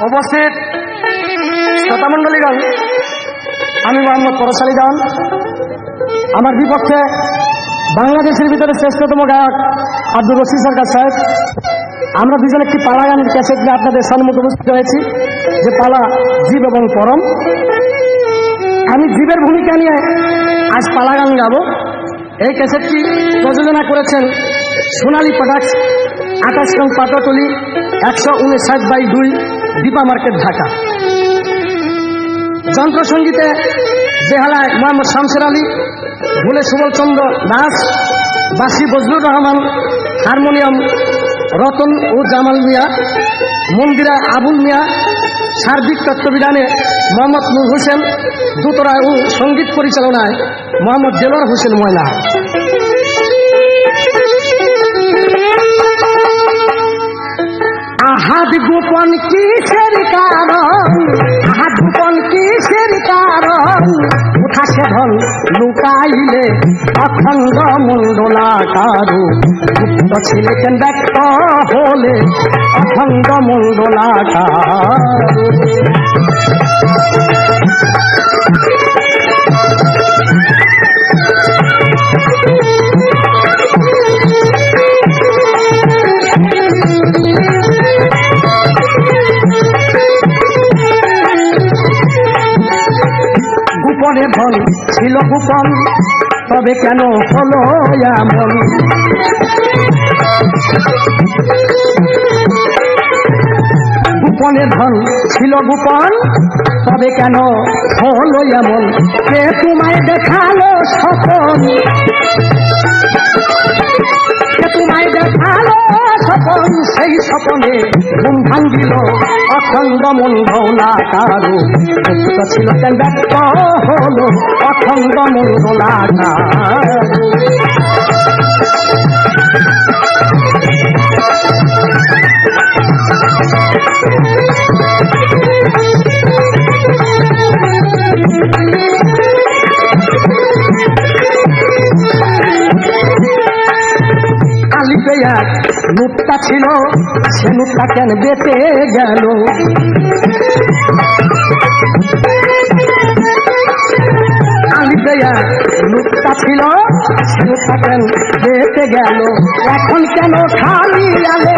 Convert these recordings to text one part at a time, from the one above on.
উপস্থিত শ্রোতামণ্ডলীগণ, আমি মোহাম্মদ পরশ আলী খান। আমার বিপক্ষে বাংলাদেশের ভিতরে শ্রেষ্ঠতম গায়ক আব্দুর রশিদ সরকার সাহেব। আমরা দুজন একটি পালা গানের ক্যাসেট নিয়ে আপনাদের সম্মুখে উপস্থিত হয়েছি, যে পালা জীব এবং পরম। আমি জীবের ভূমিকা নিয়ে আজ পালা গান গাবো। এই ক্যাসেটটি প্রযোজনা করেছেন সোনালী প্রোডাক্টস, 28 নং পাটতলী, 159/2, দীপা মার্কেট, ঢাকা। যন্ত্রসঙ্গীতে বেহালায় মোহাম্মদ শামসের আলী, ঢোলে সুবলচন্দ্র দাস, বাঁশি বজলুর রহমান, হারমোনিয়াম রতন ও জামাল মিয়া, মন্দিরা আবুল মিয়া, সার্বিক তত্ত্ববিধানে মোহাম্মদ নূর হোসেন, দোতরা ও সঙ্গীত পরিচালনায় মোহাম্মদ দেলোয়ার হোসেন ময়না। আহাদ গোপন কিসের কারণ, আহাদ গোপন কিসের কারণ, উঠাসে ধন লুকাইলে অখণ্ড মণ্ডলাকার, গুপ্ত ছিলেন ব্যক্ত হলে অখণ্ড মণ্ডলাকার। গোপনে ধন ছিল গোপন, তবে কেন হলো এমন? গোপনে ধন ছিল গোপন, তবে কেন হলো এমন? কে তোমায় দেখালো স্বপন, কে তোমায় দেখালো স্বপন, সেই স্বপনে ঘুম ভাঙ্গিল অখণ্ড মণ্ডলাকার, গুপ্ত ছিল কেন ব্যক্ত হলো অখণ্ড মণ্ডলাকার। আলিপে এক নুটটা ছিল, সে নুটটা কেন বেঁচে গেল? আলিপে এক নুটটা ছিল, সে নুটটা কেন বেঁচে গেল? এখন কেন খালি আলে,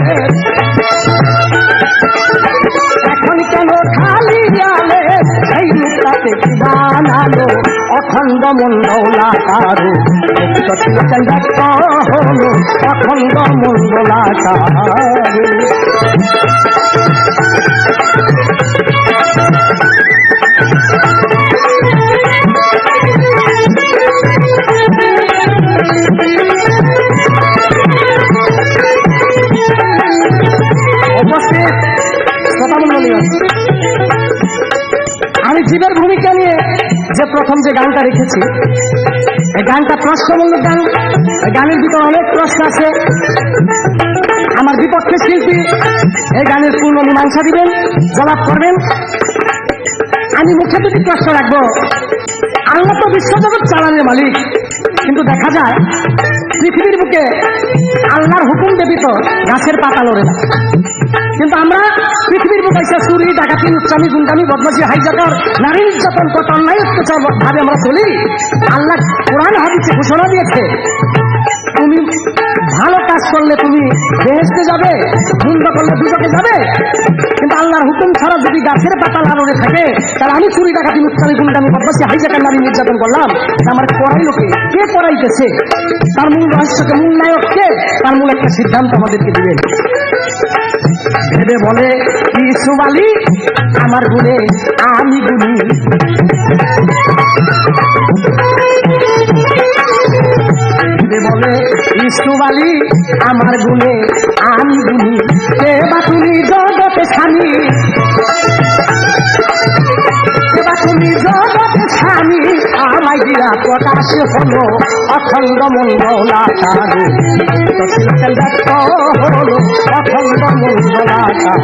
এখন কেন খালি আলে, সেই নুটটাকে বানালো অখণ্ড মণ্ডলাকার, গুপ্ত ছিল কেন ব্যক্ত হলো অখণ্ড মণ্ডলাকার। উপস্থিত শ্রোতামণ্ডলীগণ, আমি জীবের ভূমিকা নিয়ে যে প্রথম যে গানটা রেখেছি, এই গানটা প্রশ্নমূলক গান। এই গানের ভিতরে অনেক প্রশ্ন আছে। আমার বিপক্ষে শিল্পী এই গানের পূর্ণ মীমাংসা দিবেন, জবাব করবেন। আমি মুখে দুটি প্রশ্ন রাখবো। আল্লাহ তো বিশ্বজগৎ চালানোর মালিক, কিন্তু দেখা যায় পৃথিবীর বুকে আল্লাহর হুকুম ব্যতীত গাছের পাতা লড়ে না। কিন্তু আমরা পৃথিবীর বুকে এসে চুরি, ডাকাতি, উচ্চামি, গুন্ডামি, বদমাশি, হাইজাকার, নারী নির্যাতন, কত অন্যায় অত্যাচার ভাবে আমরা চলি। আল্লাহ কোরআন হাদিসে ঘোষণা দিয়েছে, তুমি ভালো কাজ করলে তুমি বেহেশতে যাবে, মন্দ করলে দুজকে যাবে। কিন্তু আল্লাহর হুকুম ছাড়া যদি গাছের পাতা লাড়ে থাকে, তাহলে আমি চুরি, ডাকাতি, উচ্চামি, গুন্ডামি, বদমাশি, হাইজাকার, নারী নির্যাতন করলাম। আমার করাইলো কে? কে করাইতেছে? তার মূল রহস্যকে, মূল নায়ক কে? তার মূল একটা সিদ্ধান্ত আমাদেরকে দিবেন। ভেবে বলে ইউসুফ আলী আমার গুণে আমি গুণী, ভেবে বলে ইউসুফ আলী আমার গুণে আমি গুণী, কে বা তুমি জগতে স্বামী, কে বা তুমি জগতে স্বামী, আমায় দিয়া প্রকাশ হলো অখণ্ড মণ্ডলাকার, ব্যক্ত হলো অখণ্ড মণ্ডলাকার।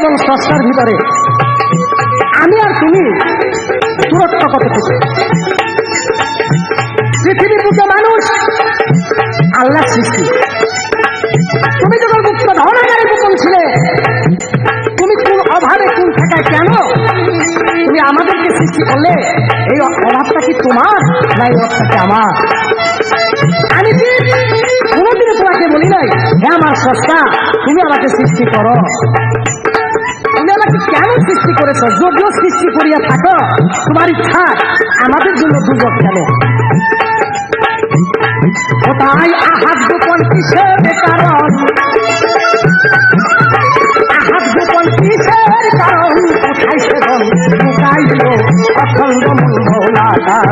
এবং স্রষ্টার ভিতরে আমি আর তুমি দূরত্ব কতটুকু? পৃথিবীর বুকে মানুষ আল্লাহ সৃষ্টি। তুমি যখন গুপ্ত ধরনের গোপন ছিলে, তুমি কোন অভাবে কোন থাকায় কেন তুমি আমাদেরকে সৃষ্টি করলে? এই অভাবটা কি তোমার না এই অভাবটা কি আমার? আমি কি কোনোদিনও তোমাকে বলি নাই হ্যাঁ আমার স্রষ্টা তুমি আমাকে সৃষ্টি করো? তুমি আমাকে কেন সৃষ্টি করেছ? যদিও সৃষ্টি করিয়া থাকো তোমার ইচ্ছা, আমাদের জন্য দুর্যোগ কেন? তাই আহাত গোপন কিসের কারণ? আহাত গোপন কিসের কারণ? কোথায় সেবন লুকাইল অখণ্ড মণ্ডলাকার?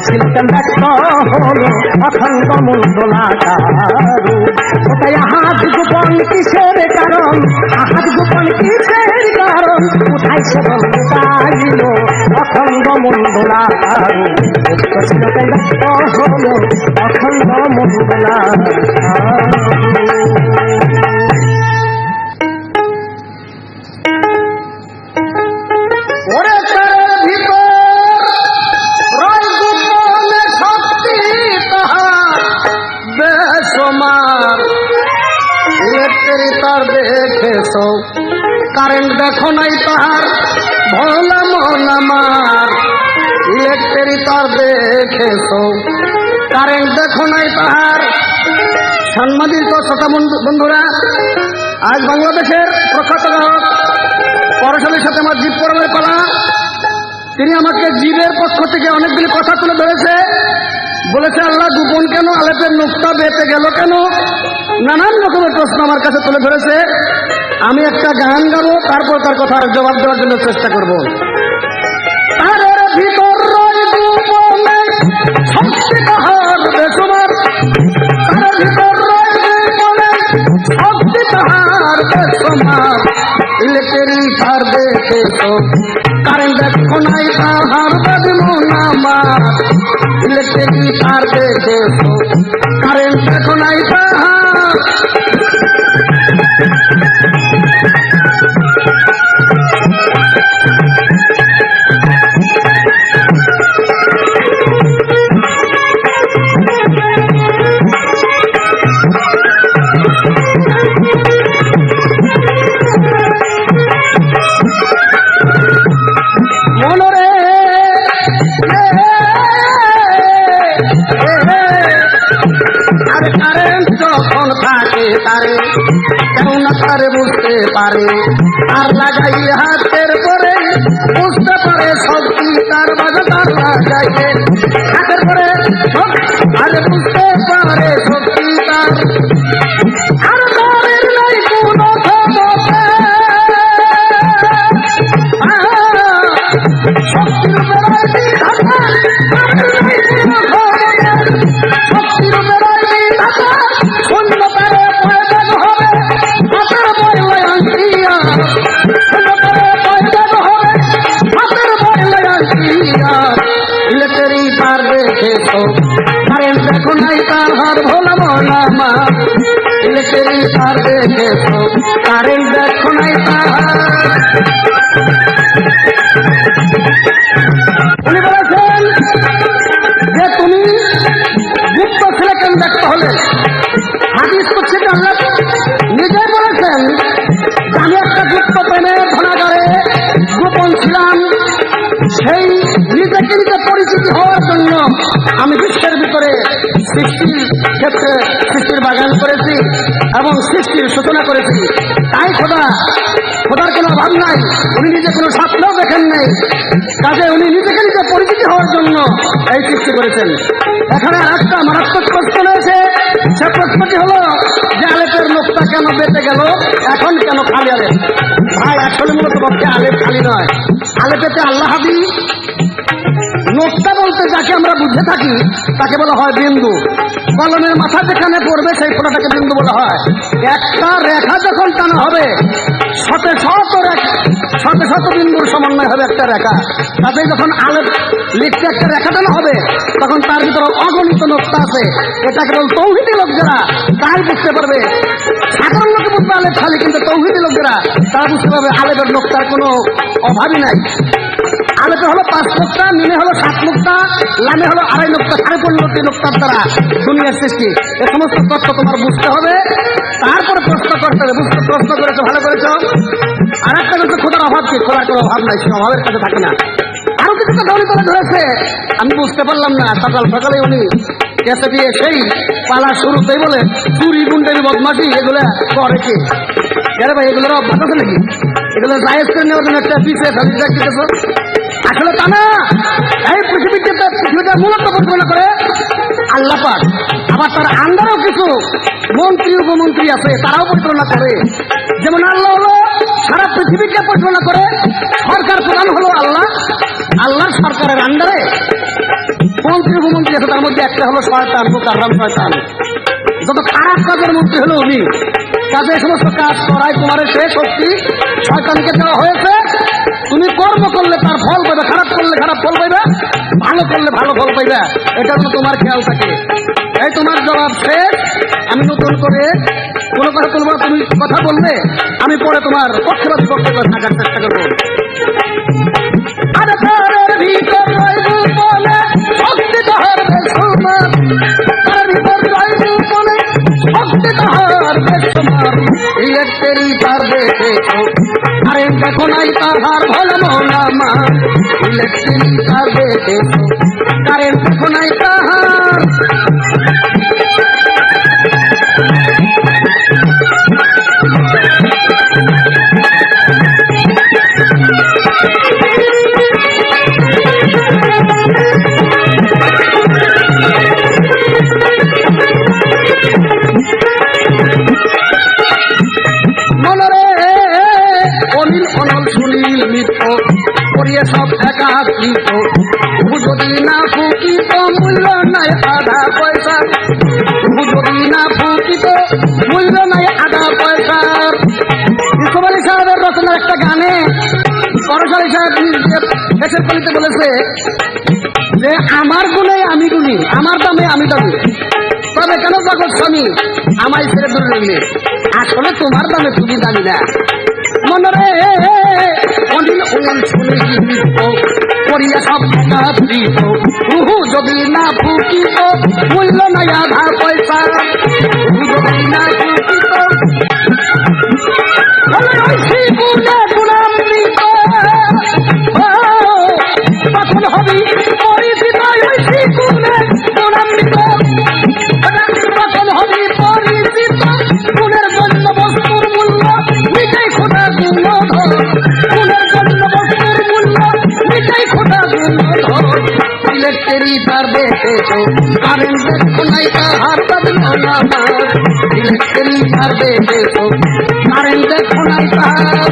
শিল্পের ব্যক্ত হল অখণ্ড মণ্ডলাকার। কোথায় আহাত গোপন কিসের কারণ? আহাত গোপন কিসের কারণ? কোথায় সেবন লুকাইল অখণ্ড মণ্ডলাকার? শিল্পের ব্যক্ত হল অখণ্ড মণ্ডলাকার। কারেন্ট দেখো নাই তাহার ভোলা মন আমার, ইলেকট্রিক তার দেখেছ কারেন্ট দেখো নাই তাহার। সাংবাদিক ও শ্রোতা বন্ধুরা, আজ বাংলাদেশের প্রখ্যাত গায়ক পরশালীর সাথে আমার জীব পড়ানোর পালা। তিনি আমাকে জীবের পক্ষ থেকে অনেকগুলি কথা তুলে ধরেছে। বলেছে আল্লাহ গোপন কেন? আলেপের নুকতা বেঁচে গেল কেন? নানান রকমের প্রশ্ন আমার কাছে তুলে ধরেছে। আমি একটা গান গাবো, তারপর তার কথার জবাব দেওয়ার জন্য চেষ্টা করব। তার ভিতর গোপনে শক্তি তাহার বেসমার, তার ভিতর গোপনে শক্তি তাহার বেসমার। ইলেকট্রিক তার দেখেছ কারেন্ট দেখো নাই তাহার বাজমন আমার, ইলেকট্রিক তার দেখেছ কারেন্ট দেখো নাই তাহার। তারে বুঝতে পারে আর লাগাই হাতের পরে বুঝতে পারে শক্তি তার বাজে তার লাগাইতে হাতের পরে আরে বুঝতে পারে শক্তি তার। আর তারের নাই কোন ক্ষমতা শক্তির বেড়ায় বিধাতা, শক্তির বেড়ায় বিধাতা শূন্য তারে প্রয়োজন হবে ইলেকট্রিক তার দেখেছ কারেন্ট দেখো নাই তাহার ভোলা মনামা, ইলেকট্রিক তার দেখেছ কারেন্ট দেখো নাই তাহার। উনি বলেছেন যে তুমি গুপ্ত ছেলে কেন দেখতে হলে? হাদিস করছে আল্লাহ নিজে বলেছেন আমি একটা গুপ্ত প্রেমের ধনাগারে গোপন ছিলাম। সেই নিজেকে নিজে পরিচিতি হওয়ার জন্য আমি বিশ্বের ভিতরে সৃষ্টির ক্ষেত্রে সৃষ্টির বাগান করেছি এবং সৃষ্টির সূচনা করেছি। তাই খোদার কোনো অভাব নাই, উনি নিজে কোনো স্বপ্নও দেখেন নাই। কাজে উনি নিজেকে নিজে পরিচিতি হওয়ার জন্য এই সৃষ্টি করেছেন। এখানে একটা মারাত্মক প্রশ্ন রয়েছে। সে প্রশ্নটি হলো যে আলেপের মুখটা কেন বেঁচে গেল, এখন কেন খালি আলেপ? ভাই আসলে মূলত পক্ষে আলেপ খালি নয়, আলেপেতে আল্লাহ হাবি নোকটা বলতে যাকে আমরা বুঝে থাকি তাকে বলা হয় বিন্দু। কলমের মাথা যেখানে পড়বে সেই ফোঁটাটাকে বিন্দু বলা হয়। একটা রেখা যখন টানা হবে শত শত বিন্দুর সমন্বয় হবে একটা রেখা। তাতে যখন আলেপ লিখতে একটা রেখা টানা হবে তখন তার ভিতরে অগণিত নোকটা আছে। এটা কেবল তৌহিদি লোক যারা তাই বুঝতে পারবে। সাধারণ লোকে বুঝতে আলেপ খালি, কিন্তু তৌহিদি লোক যারা তারা বুঝতে পারবে আলেপের নোক্তার কোনো অভাবই নাই। আলেপে হলো 5 নোক্তা, মিমে হলো 7 নোক্তা, লামে হলো 2.5 নোক্তা, 15.5 নোক্তার দ্বারা দুনিয়ার সৃষ্টি। এ সমস্ত তথ্য তোমার বুঝতে হবে, তারপরে প্রশ্ন করতে হবে। বুঝতে প্রশ্ন করেছো, ভালো করেছো। আর একটা বলছে খোদার অভাব কি? খোদার কোনো অভাব নাই, সে অভাবের কাছে থাকে না। আরো কিছু কথা উনি করে ধরেছে, আমি বুঝতে পারলাম না। সকাল সকালে উনি কেসে দিয়ে সেই পালা শুরুতেই বলে চুরি গুন্ডারি বদমাশি এগুলো করে কে? আরে ভাই এগুলোর অভ্যাস আছে নাকি? এগুলো জায়েজ করে নেওয়ার জন্য একটা পিছিয়ে সাজিয়ে দিতেছো। আসলে তা না, এই পৃথিবীটা মূলত পরিচালনা করে আল্লাহ পাক। আবার তার আন্ডারও কিছু মন্ত্রী উপমন্ত্রী আছে, তারাও পরিচালনা করে। যেমন আল্লাহ হলো সারা পৃথিবীকে পরিচালনা করে, সরকার প্রধান হলো আল্লাহ। আল্লাহর সরকারের আন্ডারে মন্ত্রী উপমন্ত্রী আছে, তার মধ্যে একটা হলো শয়তান, মুকাররাম শয়তান। যত খারাপ কাজের মন্ত্রী হলো উনি। কাজে সমস্ত কাজ করায় তোমার সে শক্তি শয়তানকে দেওয়া হয়েছে। তুমি কর্ম করলে তার ফল পাবে, খারাপ করলে খারাপ ফল পাইবে, ভালো করলে ভালো ফল পাইবে। এটা তো তোমার খেয়াল থাকে। এই তোমার জবাব শেষ। আমি নতুন করে কোনো কথা তুলবো, তুমি কথা বলবে, আমি পরে তোমার পক্ষে বা বিপক্ষে থাকার চেষ্টা করবো। আধারের ভিতর রইবু বলে শক্তি তাহার বেসুমার, তার ভিতর রইবু বলে শক্তি তাহার বেসুমার। ইলেকট্রি তার দেখেছো আরে দেখো নাই তাহার ভালো মনামা। ইলেকট্রি তার দেখেছো কারেন্ট দেখো নাই তাহার। সব একাকৃত যদি না ফুকিত মূল্য নাই আধা পয়সা। যদি না ফুকিত মূল্য নাই আধা পয়সার। ইউসুফ আলী সাহেবের রচনার একটা গানে করশালী সাহেব দেশের পলিতে বলেছে যে আমার গুণে আমি গুণী, আমার দামে আমি দামি, তবে কেন জগৎ স্বামী আমায় ছেড়ে দূরে রইলে? আসলে তোমার দামে তুমি দামি না। মনরে অনিল অনিল শুনে করিয়া সব দিত। যদি না ফুকিত মূল্য নাই আধা পয়সা। যদি না ফুকিত গুণামৃত তখন হবি পরিচিত। গুণে গুণামৃত তখন হবি পরিচিত। গুণের জন্য বস্তুর মূল্য নিজেই খোদা গুণধর। গুণের জন্য বস্তুর মূল্য নিজেই খোদা গুণধর। ইলেকট্রি তার দেখেছো কারেন্ট দেখো নাই তাহার বদনামা। ইলেকট্রি তার দেখেছো কারেন্ট দেখো নাই তাহার।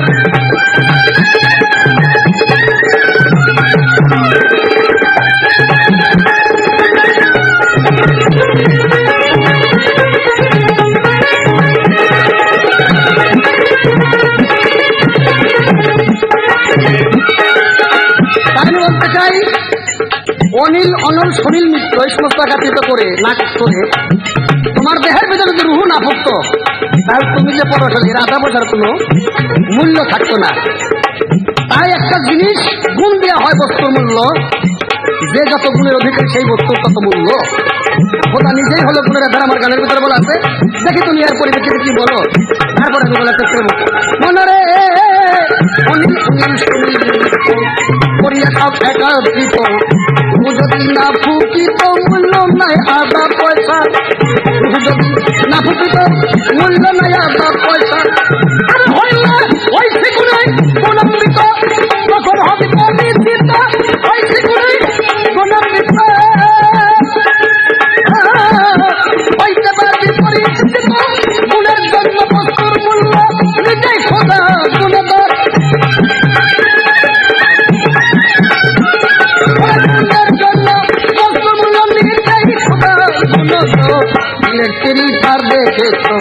আমি বলতে চাই অনিল অনল সুনীল মিত্র এই সমস্ত একাত্রিত করে নাচ করে তোমার দেহের ভিতরে যদি রুহু না ভুক্ত, তাহলে তুমি যে পড়াশোনা এর আধা পয়সার কোনো মূল্য থাকতো না। তাই একটা জিনিস গুণ দেওয়া হয় বস্তুর মূল্য, যে যত গুণের অধিকারী সেই বস্তুর তত মূল্য। ওটা নিজেই হলো গুণের আধার। আমার গানের ভিতরে বলা আছে, দেখি তুমি এর পরিপ্রেক্ষিতে কি বলো, তারপরে আমি বলার চেষ্টা করবো। মনে অনিল অনিল সুনীল করিয়া সব একাত্রিত। যদি না ফুকিত মূল্য নাই আধা পয়সা। যদি না ফুকিত মূল্য নাই আধা পয়সা। আর হইলে ওই শিগুণে গুণামৃত তখন হবে পরিচিত। ওই শিগুণে গুণামৃত হইতে পারবি পরিচিত। গুণের জন্য বস্তুর মূল্য নিজেই খোদা গুণধর। ইলেকট্রি তার দেখেছো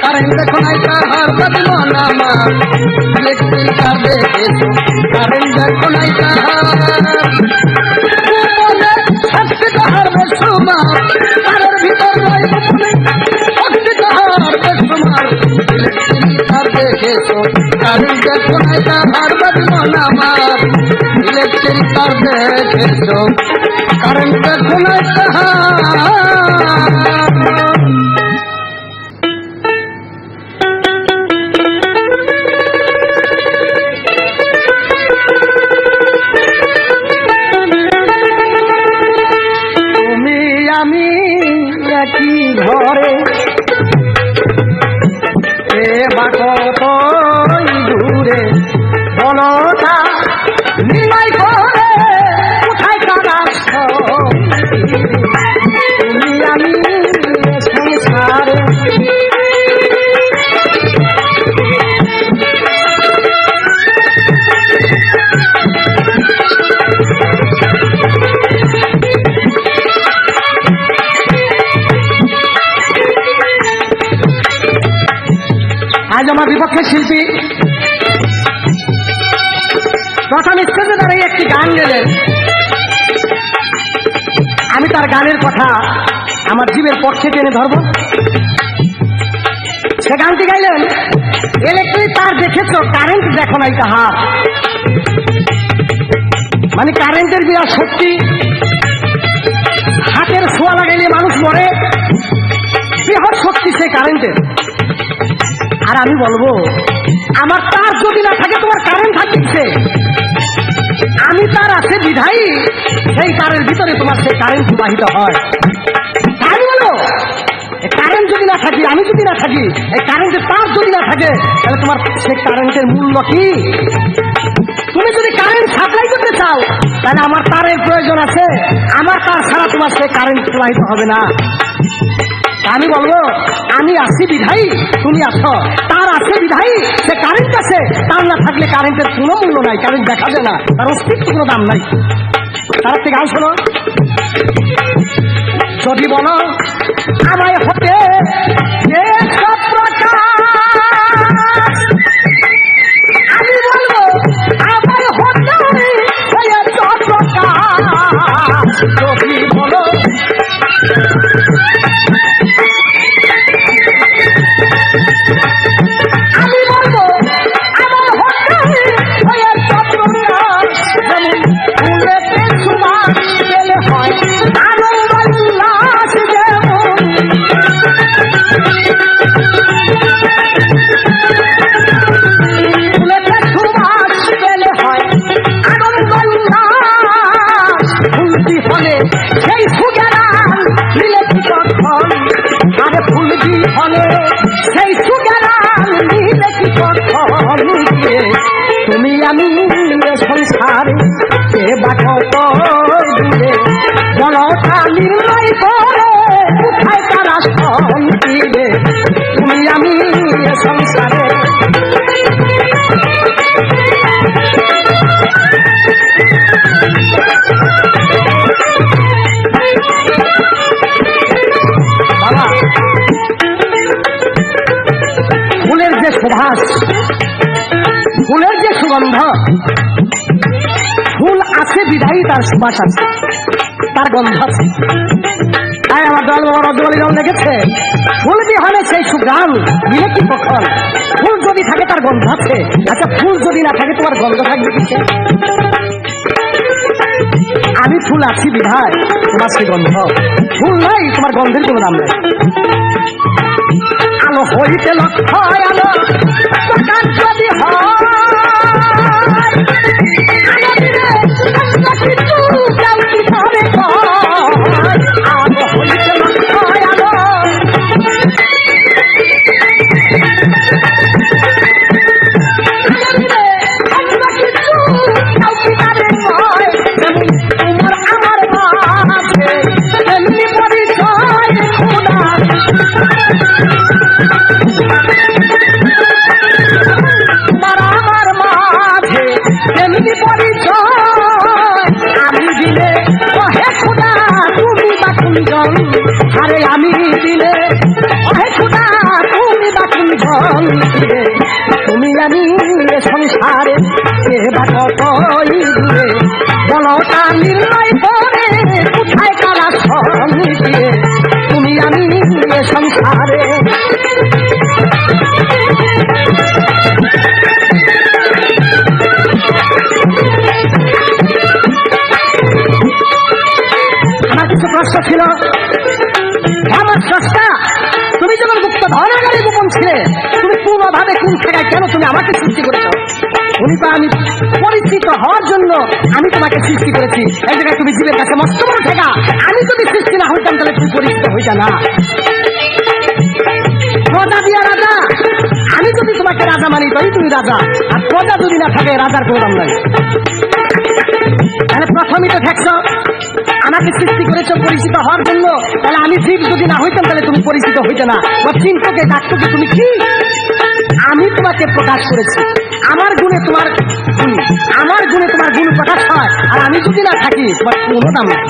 কারেন্ট দেখো নাই তাহার বদনামা। ইলেকট্রি তার দেখেছো কারেন্ট দেখো নাই তাহার। শক্তি তাহার বেসুমার, তারের ভিতর রইব শক্তি তাহার বেসুমার। ইলেকট্রি তার দেখেছো কারেন্ট দেখো না এটা ভারবাদ মন আমার ইলেকট্রিক তার দেখেছো কারেন্ট দেখো না এটা তুমি আমি একই ঘরে এ বা কতই দূরে বলতা নিমাই করে কোথায় কাদাস তুমি আমি সংসারে আজ আমার বিপক্ষে শিল্পী প্রথম স্টেজে দাঁড়িয়ে একটি গান গেলেন। আমি তার গানের কথা আমার জীবের পক্ষে টেনে ধরব। সে গানটি গাইলেন, ইলেকট্রিক তার দেখেছো কারেন্ট দেখো নাই তাহার। মানে কারেন্টের বিরাট শক্তি, হাতের ছোঁয়া লাগাইলে মানুষ মরে, বৃহৎ শক্তি সেই কারেন্টের। আর আমি বলবো, আমার তার যদি না থাকে তোমার কারেন্ট থাকছে, আমি তার আছে বিধায়ী সেই তারের ভিতরে তোমার সেই কারেন্ট প্রবাহিত হয়। তাই বলো, কারেন্ট যদি না থাকি, আমি যদি না থাকি, এই কারেন্টের তার যদি না থাকে, তাহলে তোমার সেই কারেন্টের মূল্য কি? তুমি যদি কারেন্ট সাপ্লাই করতে চাও, তাহলে আমার তারের প্রয়োজন আছে। আমার তার ছাড়া তোমার সেই কারেন্ট প্রবাহিত হবে না। আমি বলবো, আমি আছি বিধায়ী, তুমি আছো, তার আছে বিধায়ী, সে কারেন্ট আছে। তার না থাকলে কারেন্টের কোনো মূল্য নাই, কারেন্ট দেখা যায় না, তার অস্তিত্ব কোনো দাম নাই। তার থেকে গান শোনো। যদি বলো আমায় হতে আমি বলবো আমায় হতে যদি বলো আমি বলবো আমার হতে ফুলেতে সুবাস পেলে হয় আনন্দ উল্লাস যেমন ফুলেতে সুবাস পেলে হয় আনন্দ উল্লাস ফুলটি হলে সেই সুগেরান মিলে কি কখন আরে ফুলটি হলে সেই সুগেরান মিলে কি কখন তুমি আমি সংসারে কে বাকত দূরে বলতা নির্ণয় করে কোথায় তারা সন্তিবে তুমি আমি সংসারে বাবা ফুলের যে সুবাস, ফুলের যে সুগন্ধ, ফুল আছে বিধায়ী তার সুবাস আছে, তার গন্ধ আছে। তাই আমার দয়াল বাবা রজওয়ালি রাম লেগেছে, ফুল বিহনে সেই সুগান মিলে কি কখন। ফুল যদি থাকে তার গন্ধ আছে। আচ্ছা, ফুল যদি না থাকে তোমার গন্ধ থাকবে কিসে? আমি ফুল আছি বিধায় তোমার সেই গন্ধ, ফুল নাই তোমার গন্ধের কোনো দাম নেই। আলো হইতে লক্ষ্য আলো প্রকাশ যদি হয় আলো হইতে লক্ষ্য আলো তোমার আমার মাঝে এমনি পরিচয় খোদা তোমার আমার মাঝে এমনি পরিচয় আমি দিলে ওহে খোদা তুমি বা কুঞ্জন আরে আমি দিলে ওহে খোদা তুমি বা কুঞ্জন তুমি আমি সংসারে কে বা কতই দূরে বলতা নির্ণয় করে কোথায় কারা সঙ্গে তুমি আমি সংসারে কোন জায়গায় কেন তুমি আমাকে সৃষ্টি করেছো? উনি তো আমি পরিচিত হওয়ার জন্য আমি তোমাকে সৃষ্টি করেছি। এই জায়গায় তুমি জীবের কাছে মস্ত বড় ঠেকা। আমি যদি সৃষ্টি না হইতাম তাহলে তুমি পরিচিত হইতা না। প্রজা দিয়া রাজা, আমি যদি তোমাকে রাজা মানি তবেই তুমি রাজা, আর প্রজা যদি না থাকে রাজার কোনো দাম নাই। তাহলে প্রথমই তো ঠেকছ, আমাকে সৃষ্টি করেছ পরিচিত হওয়ার জন্য, তাহলে আমি জীব যদি না হইতাম তাহলে তুমি পরিচিত হইতে না। বা চিন্তকে ডাকতকে তুমি কি? আমি তোমাকে প্রকাশ করেছি, আমার গুণে তোমার গুণ, আমার গুণে তোমার গুণ প্রকাশ হয়, আর আমি যদি না থাকি তোমার কোনো দাম নাই।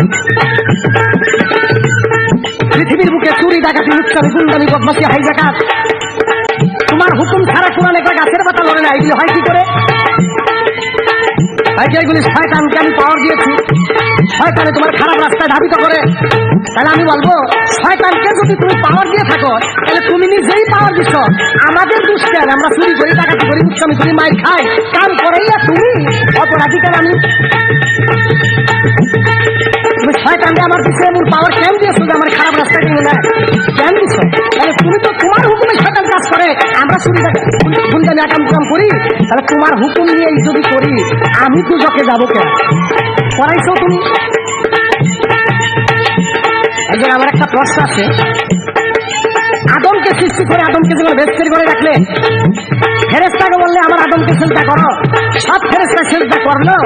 পৃথিবীর বুকে চুরি ডাকাতি লুচ্ছামি গুন্ডামি বদমাশি হাইজাকাত, তোমার হুকুম ছাড়া কোরআন একটা গাছের পাতা লড়ে না। এগুলি হয় কি করে? এগুলি শয়তানকে আমি পাওয়ার দিয়েছি, শয়তানে তোমার খারাপ রাস্তায় ধাবিত করে। তাহলে আমি বলবো শয়তানকে যদি তুমি পাওয়ার দিয়ে থাকো তাহলে তুমি নিজেই পাওয়ার দিচ্ছ। আমাদের দুষ্কের আমরা চুরি করি, ডাকাতি করি, লুচ্ছামি করি, মাইর খাই, কাম করেই তুমি অপরাধী। কেন আমি তুমি শয়তানকে আমার পিছনে এমন পাওয়ার কেন দিয়েছো যে আমার খারাপ রাস্তায় নিয়ে নেয়? কেন দিচ্ছ? তাহলে তুমি তো তোমার হুকুমে শয়তান কাজ করে, আমরা চুরি গুন্ডামি আকাম কাম করি। তাহলে তোমার হুকুম নিয়েই যদি করি আমি তো জকে যাবো কেন? করাইছো তুমি। একজন আমার একটা প্রশ্ন আছে, আদমকে সৃষ্টি করে আদমকে যখন বেস্তের করে রাখলে, ফেরেশতাকে বললে আমার আদমকে সেজদা করো, সব ফেরেশতা সেজদা করলো,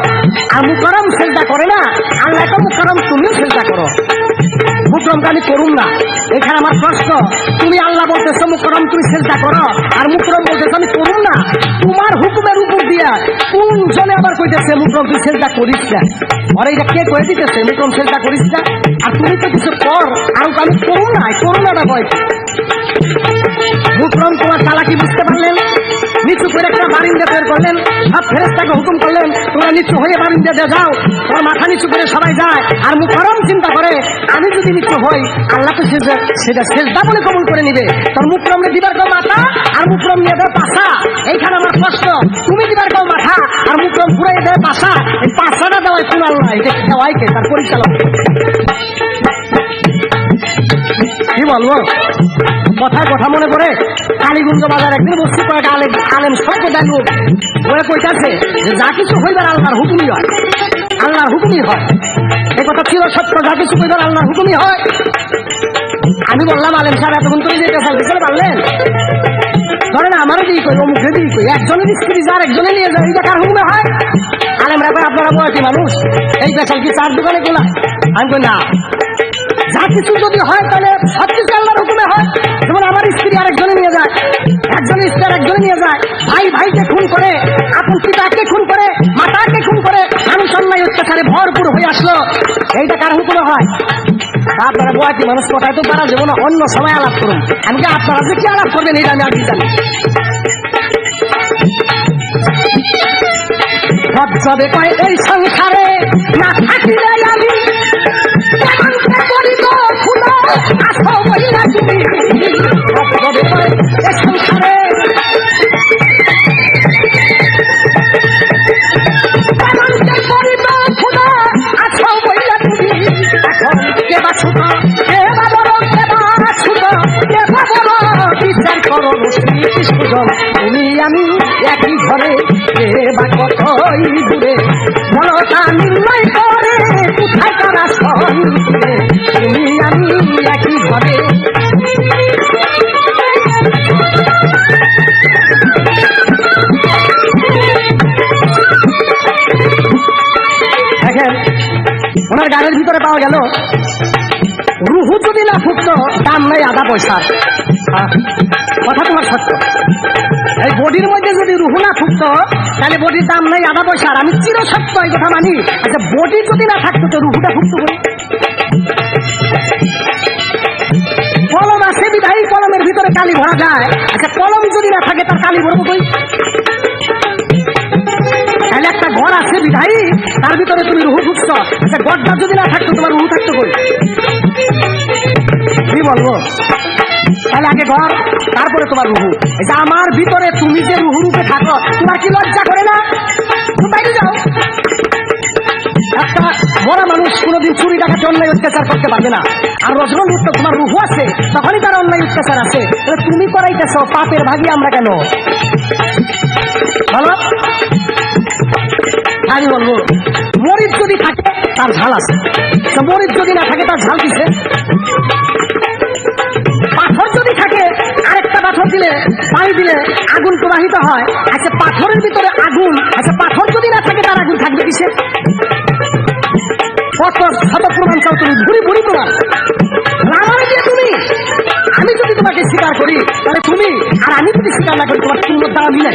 আর মুকরম সেজদা করে না। আল্লাহ তো মুকরম, তুমিও সেজদা করো। মুকরমটা আমি করুম না। এখানে আমার প্রশ্ন, তুমি আল্লাহ বলতেছো মুকরম তুমি সেজদা করো, আর মুকরম বলতেছো আমি করুম না। তোমার হুকুমের উপর দিয়া কোন জনে আবার কইতেছে মুকরম তুই সেজদা করিস না? আর এইটা কে করে দিতেছে মুকরম সেজদা করিস না? আর তুমি তো কিছু কর, আর আমি করুম না। করুণাটা ভয় মুকরম তোমার চালাকি বুঝতে পারলেন, নিচু করে একটা বারিন্দা তৈরি করলেন, সব ফেরেশতাকে হুকুম করলেন তোমরা নিচু হয়ে বারিন্দা দিয়ে যাও। তোমার মাথা নিচু করে সবাই যায়, আর মুকরম চিন্তা করে আমি যদি নিচু হই আল্লাহ তো সেটা সেজদা বলে কবুল করে নিবে। তোর মুকরমে দিবার কেউ মাথা, আর মুকরম নিয়ে দেয় পাশা। এইখানে আমার প্রশ্ন, তুমি দিবার কেউ মাথা, আর মুকরম ঘুরাই দেয় পাশা। এই পাশাটা দেওয়াই কোন আল্লাহ? এটা দেওয়াই কে? তার পরিচালক। কি বলবো? কথায় কথা মনে করে কালীগঞ্জ বাজার একদিন বসছি, কয়েকটা আলেম সম্প্রদায় লোক বলে কইতাছে যে যা কিছু হইবার আল্লাহর হুকুমই হয়, আল্লাহর হুকুমই হয়। এই কথা ছিল সত্য, যা কিছু হইবার আল্লাহর হুকুমই হয়। আমি বললাম আলেম সাহেব এতক্ষণ তুমি যে পেশাল দিতে পারলেন, ধরেন আমারও দিই কই, অমুখে দিই কই, একজনের স্ত্রী যার একজনে নিয়ে যায়, এটা কার হুকুমে হয়? আলেমরা কই আপনারা বয়সী মানুষ, এই পেশাল কি চার দোকানে গোলা? আমি কই না, যা কিছু যদি হয় তাহলে সব কিছু আল্লাহর হুকুমে হয়। যেমন আমার স্ত্রী আরেকজনে নিয়ে যায়, একজনের স্ত্রী আরেকজনে নিয়ে যায়, ভাই ভাইকে খুন করে, আপন পিতাকে খুন করে, মাতাকে খুন করে, মানুষ অন্যায় অত্যাচারে ভরপুর হয়ে আসলো, এইটা কার হুকুমে হয়? আপনারা বয়াতি মানুষ কোথায় তো পারা যাবো না, অন্য সময় আলাপ করুন। আমি কি আপনারা যে কি আলাপ করবেন এইটা আমি আর কি জানি। সবে কয় এই সংসারে না থাকিলে আমি করিব ফুল আসো বইলা তুমি। সবে কয় এই সংসারে করিব ফুল আসো বইলা তুমি। এখন কে বা ছোট কে বা বড়, কে বা ছোট কে বা বড়, বিচার করো সুজন। তুমি আমি একই ঘরে, কে বা কতই দূরে, বলতা নির্ণয় করে কোথায় কারা সন। তুমি আমি একই ঘরে। দেখেন ওনার গানের ভিতরে পাওয়া গেল রুহু যদি না ফুটতো দাম নাই আধা পয়সার। কথা তোমার সত্য। এই বডির মধ্যে যদি রুহু না ফুটতো তাহলে বডির দাম নাই আধা পয়সার। আমি চির সত্য এই কথা মানি। আচ্ছা বডি যদি না থাকতো তো রুহুটা ফুটতো বলি। কলম আছে বিধায়ী কলমের ভিতরে কালি ভরা যায়। আচ্ছা কলম যদি না থাকে তার কালি ভরবো কই? তাহলে একটা ঘর আছে বিধায়ী, তার ভিতরে তুমি রুহু ফুটছো। আচ্ছা ঘরটা যদি না থাকতো তোমার রুহু থাকতো কই? কি বলবো? তাহলে আগে ঘর, তারপরে তোমার রুহু। এই যে আমার ভিতরে তুমি যে রুহু রূপে থাকো, তোমার কি লজ্জা করে না? বাইরে যাও। একটা মরা মানুষ কোনোদিন চুরি ডাকাতি অন্যায় অত্যাচার করতে পারবে না। আর রজনী মুক্ত তোমার রুহু আছে, তখনই তার অন্যায় অত্যাচার আছে। তুমি করাইতেছ, পাপের ভাগী আমরা কেন? বলো আমি বলবো মরিচ যদি থাকে তার ঝাল আছে, তো মরিচ যদি না থাকে তার ঝাল কিসে? পাথর যদি থাকে আরেকটা পাথর দিলে পানি দিলে আগুন প্রবাহিত হয়, আচ্ছা পাথরের ভিতরে আগুন, আচ্ছা পাথর যদি না থাকে তার আগুন থাকবে কিসে? কত শত প্রমাণ চাও তুমি, ভুরি ভুরি প্রমাণ রামায়ণ দিয়ে তুমি। আমি যদি তোমাকে স্বীকার করি তাহলে তুমি, আর আমি যদি স্বীকার না করি তোমার তুল্য দ্বারা মিলে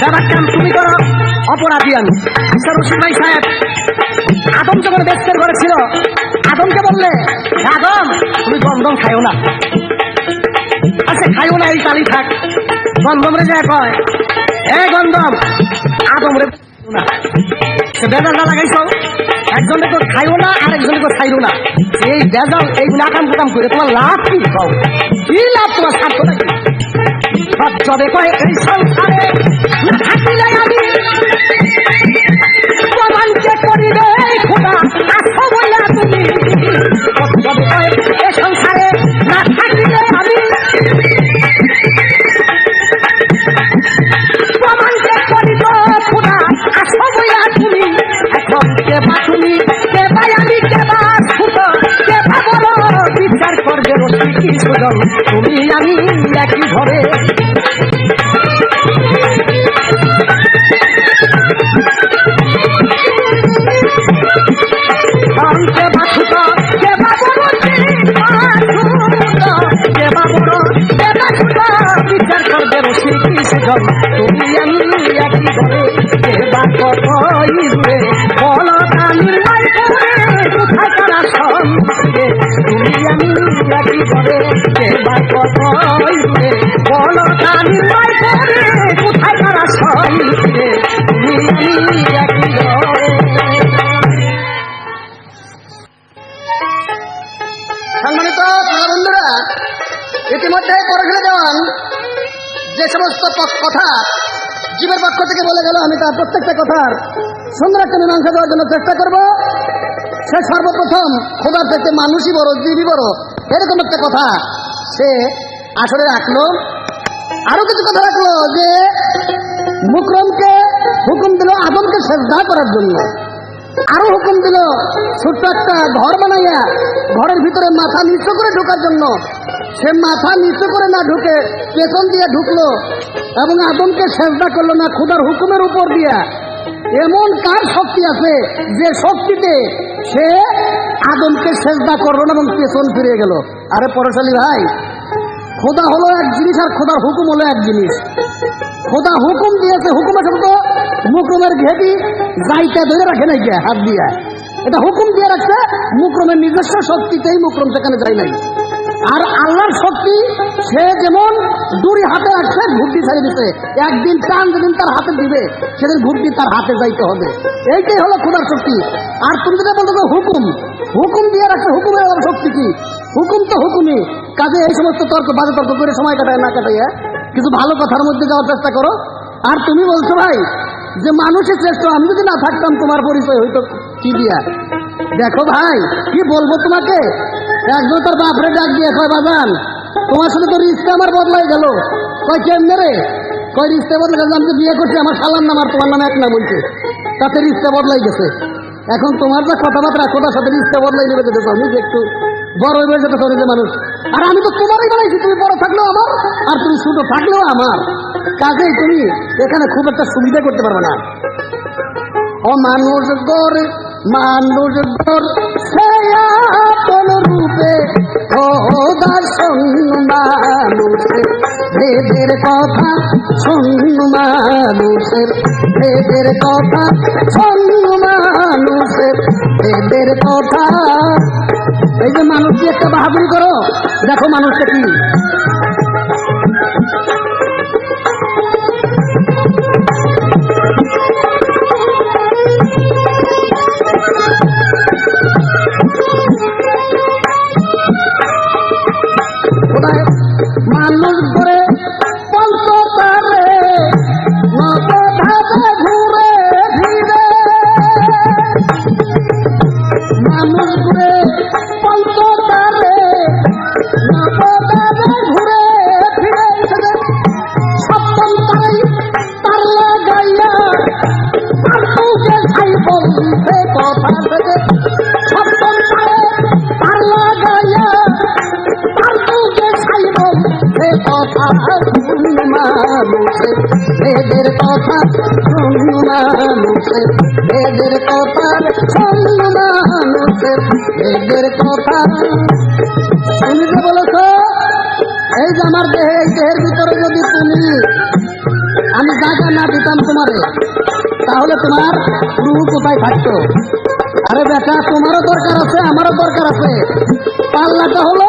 ব্যাপারটা তুমি করো, অপরাধী আমি। আচ্ছা রশিদ ভাই সাহেব, আদম যখন ব্যক্তির ঘরে ছিল, আদমকে বললে আদম তুমি গন্ধম খাইও না, আচ্ছা খাইও না, এই তালি থাক। গন্ধম রে যায় কয় এ গন্ধম আদম রে না, সে বেজাল না লাগাইছ, একজনে তো খাইও না আর একজনে তো খাইও না, এই বেজাল এই নাকাম কুকাম করে তোমার লাভ কি? কি লাভ তোমার? স্বার্থ নাকি? সবে কয় এই সংসারে না থাকিলে আমি প্রমাণকে করিবে খোদা আছো বইলা তুমি। সবে কয় এই সংসারে না থাকিলে আমি প্রমাণকে করিব খোদা আছো বইলা তুমি। এখন কে বা তুমি, কে বা আমি, কে বা ছোট, কে বা বড়, বিচার করবে রসিক কি সুজন, তুমি আমি একই ঘরে। বিচার করবে রসিক কি সুজন, তুমি আমি একই ঘরে। এবার কতই দূরে বলো কামিল নাই করে, কোথায় কারা সঙ্গে তুমি আমি একই ঘরে। এবার কতই দূরে বলো কামিল নাই করে, কোথায় কারা সঙ্গে তুমি আমি একই ঘরে। সম্মানিত বন্ধুরা, ইতিমধ্যে পরশুরে দেওয়ান যে সমস্ত কথা জীবের পক্ষ থেকে বলে গেল, আমি তার প্রত্যেকটা কথার সুন্দর একটা মীমাংসা দেওয়ার জন্য চেষ্টা করব। সে সর্বপ্রথম খোদার থেকে মানুষই বড়, জীবই বড়, এরকম একটা কথা সে আসলে রাখলো। আরো কিছু কথা রাখলো যে মুকরমকে হুকুম দিল আদমকে সেজদা করার জন্য, আরো হুকুম দিল ছোট্ট একটা ঘর বানাইয়া ঘরের ভিতরে মাথা নিচু করে ঢোকার জন্য। সে মাথা নিচু করে না ঢুকে পেছন দিয়ে ঢুকলো এবং আদমকে সেজদা করলো না খোদার হুকুমের উপর দিয়া। এমন কার শক্তি আছে যে শক্তিতে সে আদমকে সেজদা করলো না এবং পেছন ফিরে গেল? আরে পরশালী ভাই, খোদা হলো এক জিনিস আর খোদার হুকুম হলো এক জিনিস। খোদা হুকুম দিয়েছে, হুকুমের সাথে তো মুকরমের ঘেটি যাইতে ধরে রাখে নাই কে হাত দিয়ে, এটা হুকুম দিয়ে রাখছে। মুকরমের নিজস্ব শক্তিতেই মুকরম সেখানে যায় নাই। আর আল্লাহর শক্তি সে যেমন দূরে হাতে রাখছে, ঘুরতি ছেড়ে দিতে, একদিন টান যেদিন তার হাতে দিবে সেদিন ঘুরতি তার হাতে যাইতে হবে। এইটাই হলো খোদার শক্তি। আর তুমি যেটা বলতো হুকুম, হুকুম দিয়ে রাখছে, হুকুমের আবার শক্তি কি? হুকুম তো হুকুমই। কাজে এই সমস্ত তর্ক, বাজে তর্ক করে সময় কাটায় না কাটাইয়া কিছু ভালো কথার মধ্যে যাওয়ার চেষ্টা করো। আর তুমি বলছো ভাই যে মানুষের শ্রেষ্ঠ, আমি যদি না থাকতাম তোমার পরিচয় হইতো কি দিয়া? দেখো ভাই, কি বলবো তোমাকে, একজন তার বাপরে ডাক দিয়ে কয় বাজান তোমার সাথে তো রিস্তা আমার বদলাই গেল। কয় কেমনে রে? কয় রিস্তা বদলাই গেল, আমি তো বিয়ে করছি, আমার শালার নাম আর তোমার নাম এক না বলছে, তাতে রিস্তা বদলাই গেছে। এখন তোমার যা কথাবার্তা, খোদার সাথে রিস্তা বদলাই নেবে যেতে চাও, নিজে একটু বড় হয়ে যেতে চাও যে মানুষ। আর আমি তো তোমারই বানাইছি, তুমি বড় থাকলেও আমার আর তুমি ছোট থাকলেও আমার। কাজেই তুমি এখানে খুব একটা সুবিধা করতে পারবে না। ও মানুষ গড়, মানুষ গড় সে আপন রূপে খোদা শোন মানুষের ভেদের কথা, শোন মানুষের ভেদের কথা, শোন মানুষের ভেদের কথা। এই যে মানুষকে একটা বাহাদুরি করো, দেখো মানুষটা কি। মানুষ করে পঞ্চতারে নবধাবে ঘুরে ফিরে, মানুষ করে পঞ্চতারে নবধাবে ঘুরে ফিরে, সপ্তম মানুষের এদের কথা শোন মানুষের এদের কথা শোন মানুষের এদের কথা। তুমি যে বলেছ এই যে আমার দেহে এই দেহের ভিতরে যদি তুমি আমি জায়গা না দিতাম তোমারে তাহলে তোমার রুহ কোথায় থাকতো? আরে বেটা তোমারও দরকার আছে আমারও দরকার আছে। পাল্লাটা হলো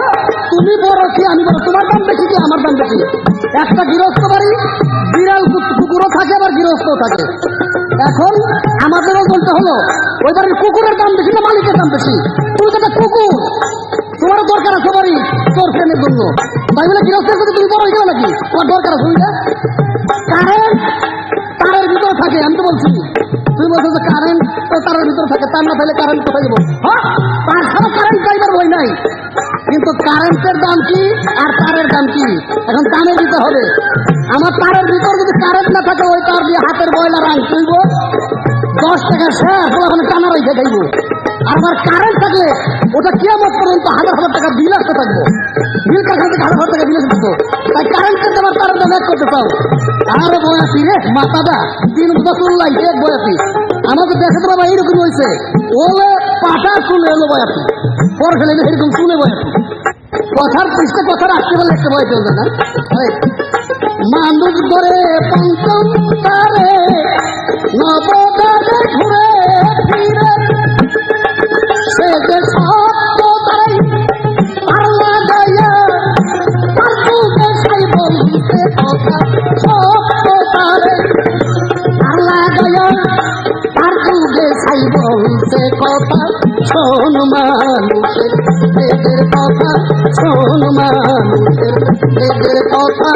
তুমি বড় কি আমি বড়, তোমার দাম বেশি কি আমার দাম বেশি? একটা গৃহস্থ বাড়ি বিড়াল কুকুরও থাকে আবার গৃহস্থও থাকে। এখন আমাদের ওজনটা হলো ওই বাড়ির কুকুরের দাম বেশি না মালিকের দাম বেশি? তুমি তো একটা কুকুর, তোমারও দরকার আছে বাড়ি তোর ফ্রেমের জন্য, তাই বলে গৃহস্থের প্রতি তুমি বড় হয়ে গেল নাকি? তোমার দরকার আছে বুঝলে? কারেন্ট তারের ভিতরে থাকে, আমি তো বলছি। তুমি বলছো যে কারেন্ট তো তারের ভিতরে থাকে, তার না থাকলে কারেন্ট কোথায় যাবো? হ্যাঁ, তার ছাড়া কারেন্ট যাইবার বই নাই। কিন্তু কারেন্টের দাম কি আর তারের দাম কি? এখন দামে দিতে হবে। আমার তারের ভিতর যদি কারেন্ট না থাকে ওই তার দিয়ে হাতের বয়লা রাং তুলব 10 টাকা শেষ হলে ওখানে টানা রেখে খাইব। আর আমার কারেন্ট থাকলে ওটা কিয়ামত পর্যন্ত হাজার হাজার টাকা বিল আসতে থাকবো, বিল কারখানা থেকে হাজার হাজার টাকা বিল আসতে থাকবো। তাই কারেন্টের দাম আর তারের দাম এক করতে চাও। আরে বয়াতি রে মাথাটা 3 বছর লাগছে এক বয়াতি। আমাকে দেখে তো বাবা এইরকম হয়েছে, ওলে পাটা চুলে এলো বয়াতি, পর ফেলে এরকম চুলে বয়াতি। কথার পৃষ্ঠে কথা রাখতে বলে একটা বয় চলবে না। মানুষ ধরে পঞ্চম তারে নবদারে ঘুরে ফিরে সে যে সত্য তাই পাল্লা গাইয়া তার বুকে সাই বলতে কথা সত্য তারে পাল্লা গাইয়া তার বুকে সাই বলতে কথা শোন মানুষের এদের কথা শোন মানুষের এদের কথা।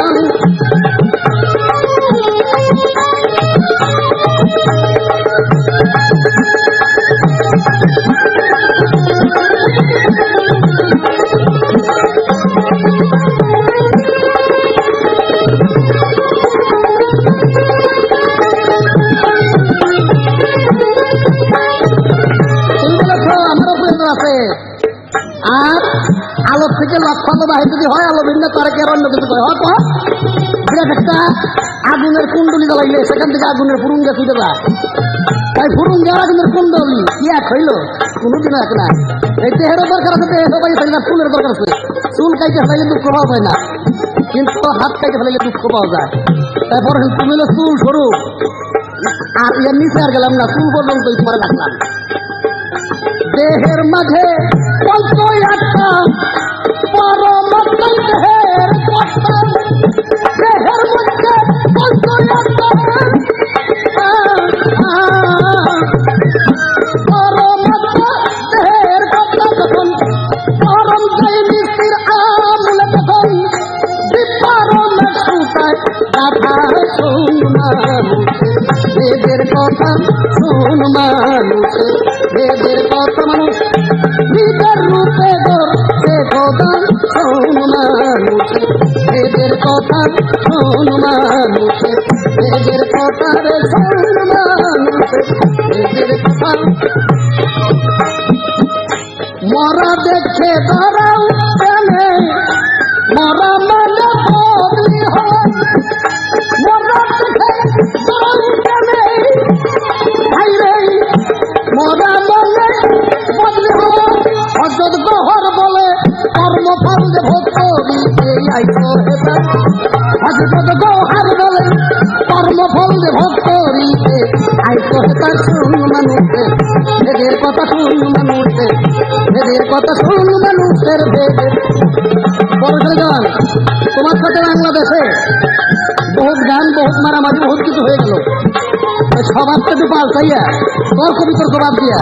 আর আলো থেকে লক্ষ্য বাহির যদি হয় আলো ভিন্ন তারা কি আর অন্য কিছু করে হয়তো বিরাট একটা আগুনের কুণ্ডলি জ্বালাইলে সেখান থেকে আগুনের ফুরুঙ্গে ছুটে যায়। তাই ফুরুঙ্গে আর আগুনের কুণ্ডলি কি এক হইল? কোনোদিন এক না। এই দেহেরও দরকার আছে, দেহেরও বাড়ি থাকে না, চুলের দরকার আছে। চুল কাইতে ফেলাইলে দুঃখ পাওয়া যায় না, কিন্তু হাত কাইতে ফেলাইলে দুঃখ পাওয়া যায়। তারপর তুমি হলো চুল সরু আর এর নিচে আর গেলাম না, চুল পর্যন্ত তোমার রাখলাম। দেহের মাঝে পঞ্চই আটটা পরম দেহের কথা, দেহের মধ্যে পঞ্চই আটটা পরম দেহের কথা যখন পরম যাই মিস্ত্রির আমলে তখন বিপরম সুতায় গাথা শোন মানুষের এদের কথা শোন মানুষের এদের কথা মানুষ নিজের রূপে সে গোদান শোন মানুষের এদের কথা শোন মানুষের এদের কথা রে শোন মানুষের এদের কথা। মরা দেখে দাঁড়াও প্রেমে মরা মানে বদলি হয়, মরা দেখে দাঁড়াও প্রেমে ভাই রে মরা মানে বদলি হয়। হযরত গহর বলে কর্মফল যে ভোগ করিতে আইছো হেতা, হযরত গহর বলে কর্মফল যে ভোগ করিতে আইছো হেতা। শুন মানুষের এদের কথা শুন মানুষের এদের কথা শুন মানুষের ভেদের। বড় চলে যান তোমার সাথে বাংলাদেশে বহুত গান বহুত মারামারি বহুত কিছু হয়ে গেল। সবার সাথে পাল্টাইয়া তর্ক বিতর্ক বাদ দিয়া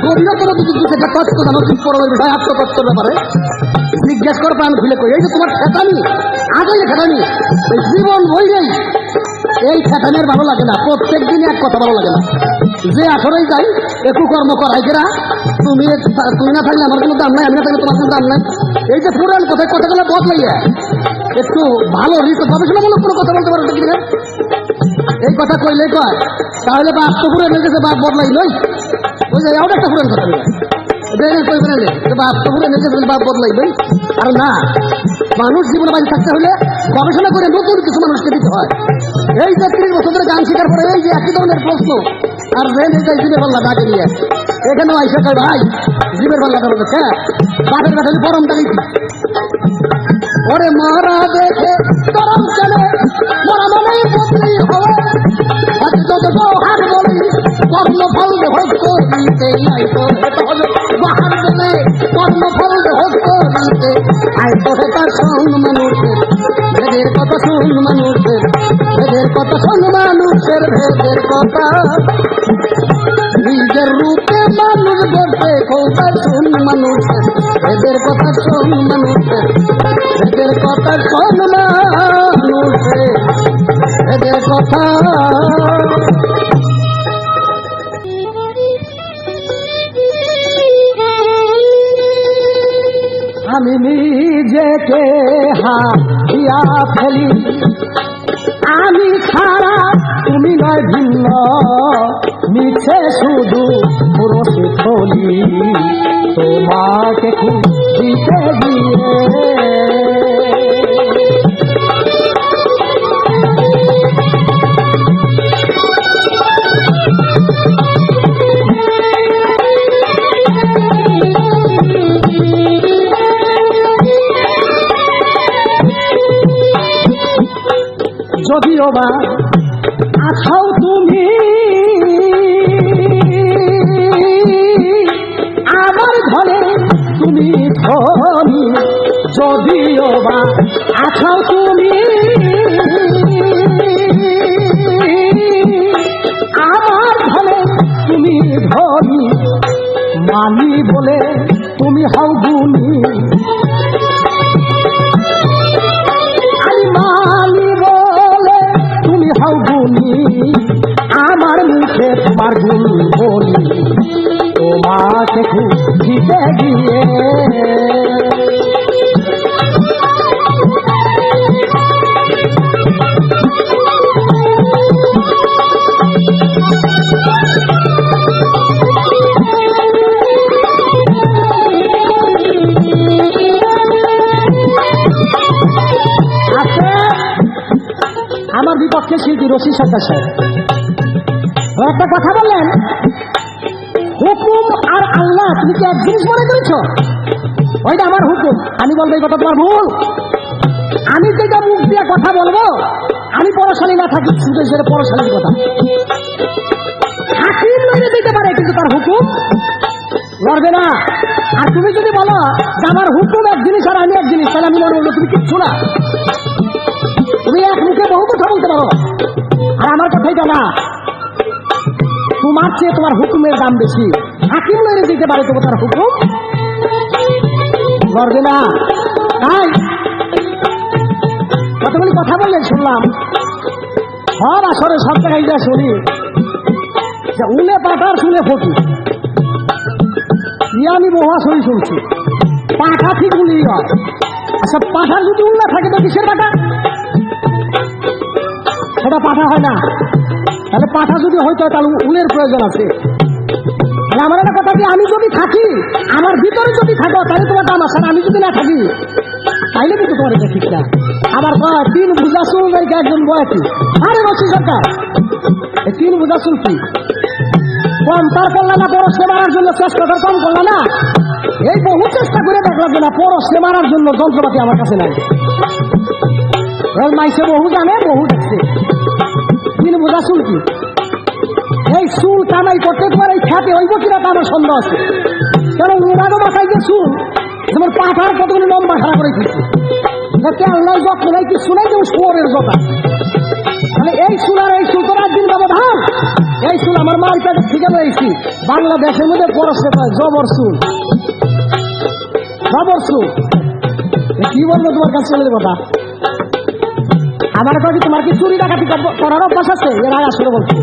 গভীরতর যদি একটা তত্ত্ব জানো ঠিক পরমের বিষয় আত্মতত্ত্বের ব্যাপারে জিজ্ঞেস কর প্রাণ খুলে কই। এই যে তোমার ঠেকানি আগে ঠেকানি এই জীবন বই নেই, এই ঠেকানের ভালো লাগে না। প্রত্যেক দিন এক কথা ভালো লাগে না, যে আসলেই যাই একটু কর্ম করাই কেরা তুমি না থাকলে আমার কোনো দাম নাই, আমি না থাকলে তোমার কোনো দাম নাই। এই যে পুরান কথায় কথাগুলো বদলাইয়া একটু ভালো গবেষণামূলক কোনো কথা বলতে পারো কিনা? এই কথা কইলে কয় তাহলে বাপ তো পুরে নিয়ে গেছে, বাপ বদলাই নই ওই যে এমন একটা পুরান কথা বাপ তো পুরে নিয়ে গেছে বাপ বদলাই নই। আর না মানুষ জীবনে বাঁচে থাকতে হলে গবেষণা করে নতুন কিছু মানুষকে দিতে হয়। এই যে 30 বছর ধরে গান শেখার পরে এই যে একই ধরনের প্রশ্ন আর জীবের পাল্লা ডাকে নিয়ে এখানে আইসা কয় ভাই জীবের পাল্লা ডাকে বলেছে বাপের কাছে পরম ডাকি ওরে মারা দেখে গরম চলে মরা মনেই বদলি হবে হাত বলি কর্ম ফল হোক করিতে আইতো বাহার বলে কর্ম ফল হোক করিতে আইতো তার শোন মানুষের ভেদের কথা শোন মানুষের ভেদের কথা শোন মানুষের ভেদের কথা নিজের রূপে মানুষ বলতে কথা শোন মানুষের ভেদের কথা শোন মানুষের ভেদের কথা শোন মানুষের ভেদের কথা। আমি নিজেকে হারিয়া ফেলি, আমি ছাড়া তুমি নয় ভিন্ন, মিছে শুধু পুরোষে থলি তোমাকে খুঁজিতে গিয়ে। যদিও বা আছাও তুমি আমার ঘরে তুমি ধনী, যদিও বা আছাও তুমি আমার ঘরে তুমি ধনী, মানি বলে তুমি হও গুণী, আমার মুখে তোমার গুণ বলি তোমাকে খুঁজিতে গিয়ে। আমার বিপক্ষে শিল্পী রশি সরকার সাহেব একটা কথা বললেন, হুকুম আর আল্লাহ তুমি কি এক জিনিস মনে করেছ? ওইটা আমার হুকুম। আমি বলবো এই কথা তোমার ভুল। আমি যেটা মুখ দিয়ে কথা বলবো, আমি পরশালী না থাকি, শুধু সেটা পরশালীর কথা। হাকিম লড়ে দিতে পারে কিন্তু তার হুকুম লড়বে না। আর তুমি যদি বলো যে আমার হুকুম এক জিনিস আর আমি এক জিনিস, তাহলে আমি মনে বলবো তুমি কিচ্ছু না। তুমি এক মুখে বহু কথা বলতে পারো, আর আমার কথাই না। তোমার চেয়ে তোমার হুকুমের দাম বেশি। হাকিম লড়ে দিতে পারে, তবু তার হুকুম লড়বে না। তাই কতগুলি কথা বললেন শুনলাম, সব আসরে সব জায়গায় যা শুনি যে উলে পাঠার শুনে ফটি, আমি বহু আসরই শুনছি পাঠা ঠিক উলি হয়। আচ্ছা পাঠার যদি উল্লা থাকে তো কিসের পাঠা? সেটা পাঠা হয় না। তাহলে পাঠা যদি হইতো তাহলে উলের প্রয়োজন আছে। আমার একটা কথা কি, আমি যদি থাকি, আমার ভিতরে যদি থাকো তাহলে তোমার দাম আছে, আমি যদি না থাকি তাইলে কিন্তু তোমার এটা ঠিক না। আবার 3 বোঝা চুল নাকি একজন বয়াতি, আরে রশি সরকার 3 বোঝা চুল কি কম তার করল না? পরশে মারার জন্য চেষ্টা তার কম করল না? এই বহু চেষ্টা করে দেখলাম যে না, পরশে মারার জন্য যন্ত্রপাতি আমার কাছে নাই। মাইসে বহু জানে, বহু দেখছে। 3 বোঝা চুল কি? এই চুল কামাই করতে তোমার এই খ্যাতি হইব কিনা তা আমার সন্দেহ আছে। কেন ওনারও মাথায় যে চুল, যেমন পাঠার কতগুলো লম্বা খাড়া করে ফেলছে, তেল নয় যত্ন নেই কিছু নাই, যেমন শুয়োরের জটা। মানে এই চুল আর এই চুল তো একদিন ব্যবধান। এই চুল আমার মার পেটে থেকে রয়েছি বাংলাদেশের মধ্যে পরশে পায় জবর চুল, জবর চুল। কি বলবো তোমার কাছে চুলের কথা? আমার কাছে তোমার কি চুরি ডাকাতি করার অভ্যাস আছে? এর আগে আসলে বলছি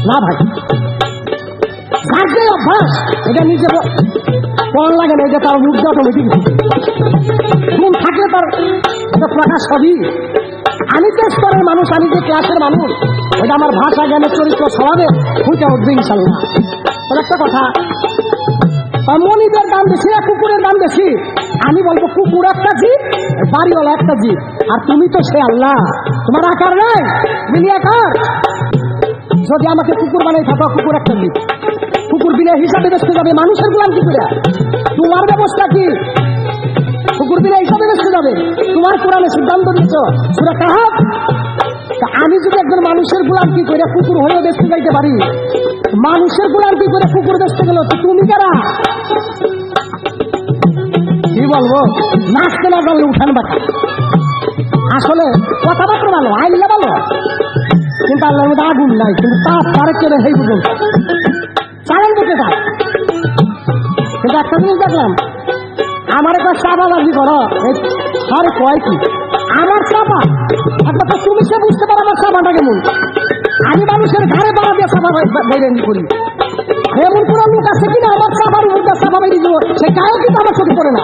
না ভাই, যার যে অভ্যাস এটা নিজে পড়ান লাগে না, এটা তার মুখ দিয়ে অটোমেটিক গুণ থাকলে তার প্রকাশ হবি। আমি যে স্তরের মানুষ, আমি যে ক্লাসের মানুষ, ওইটা আমার ভাষা জ্ঞানের চরিত্র স্বভাবে ফুটে উঠবে ইনশাল্লাহ। তবে একটা কথা, মনিবের দাম বেশি না কুকুরের দাম বেশি? আমি বলবো কুকুর একটা জীব, বাড়িওয়ালা একটা জীব, আর তুমি তো সে আল্লাহ, তোমার আকার নাই, মিলি আকার। যদি আমাকে কুকুর বানাই থাকো, কুকুর একটা জীব, কুকুর বিনা হিসাবে বেচতে যাবে, মানুষের গোলাম কি করে? তোমার ব্যবস্থা কি? কুকুর বিনা হিসাবে বেচতে যাবে? তোমার কোরআনে সিদ্ধান্ত দিচ্ছ সূরা কাহাফ। তা আমি যদি একজন মানুষের গোলাম কি করে কুকুর হয়ে বেচতে যাইতে পারি, মানুষের গোলাম কি করে কুকুর বেচতে গেল, তো তুমি কারা? কি বলবো, নাচতে না জানলে উঠান বাটা। আসলে কথাবার্তা ভালো, আইলে ভালো, কিন্তু আল্লাহর মধ্যে আগুন নাই, কিন্তু তার তারে কেড়ে হেই বুঝুন চালান করতে থাক। কিন্তু একটা জিনিস দেখলাম, আমার একটা চাপাবাজি করো, আরে কয় কি আমার চাপা, একটা তো তুমি সে বুঝতে পারো আমার চাপাটা কেমন। আমি মানুষের ঘরে বাড়া দিয়ে চাপা বাইরে করি, এমন কোন লোক আছে কিনা আমার চাপার উপর চাপা বাইরে দিব, সে গায়েও কিন্তু আমার চোখে পড়ে না।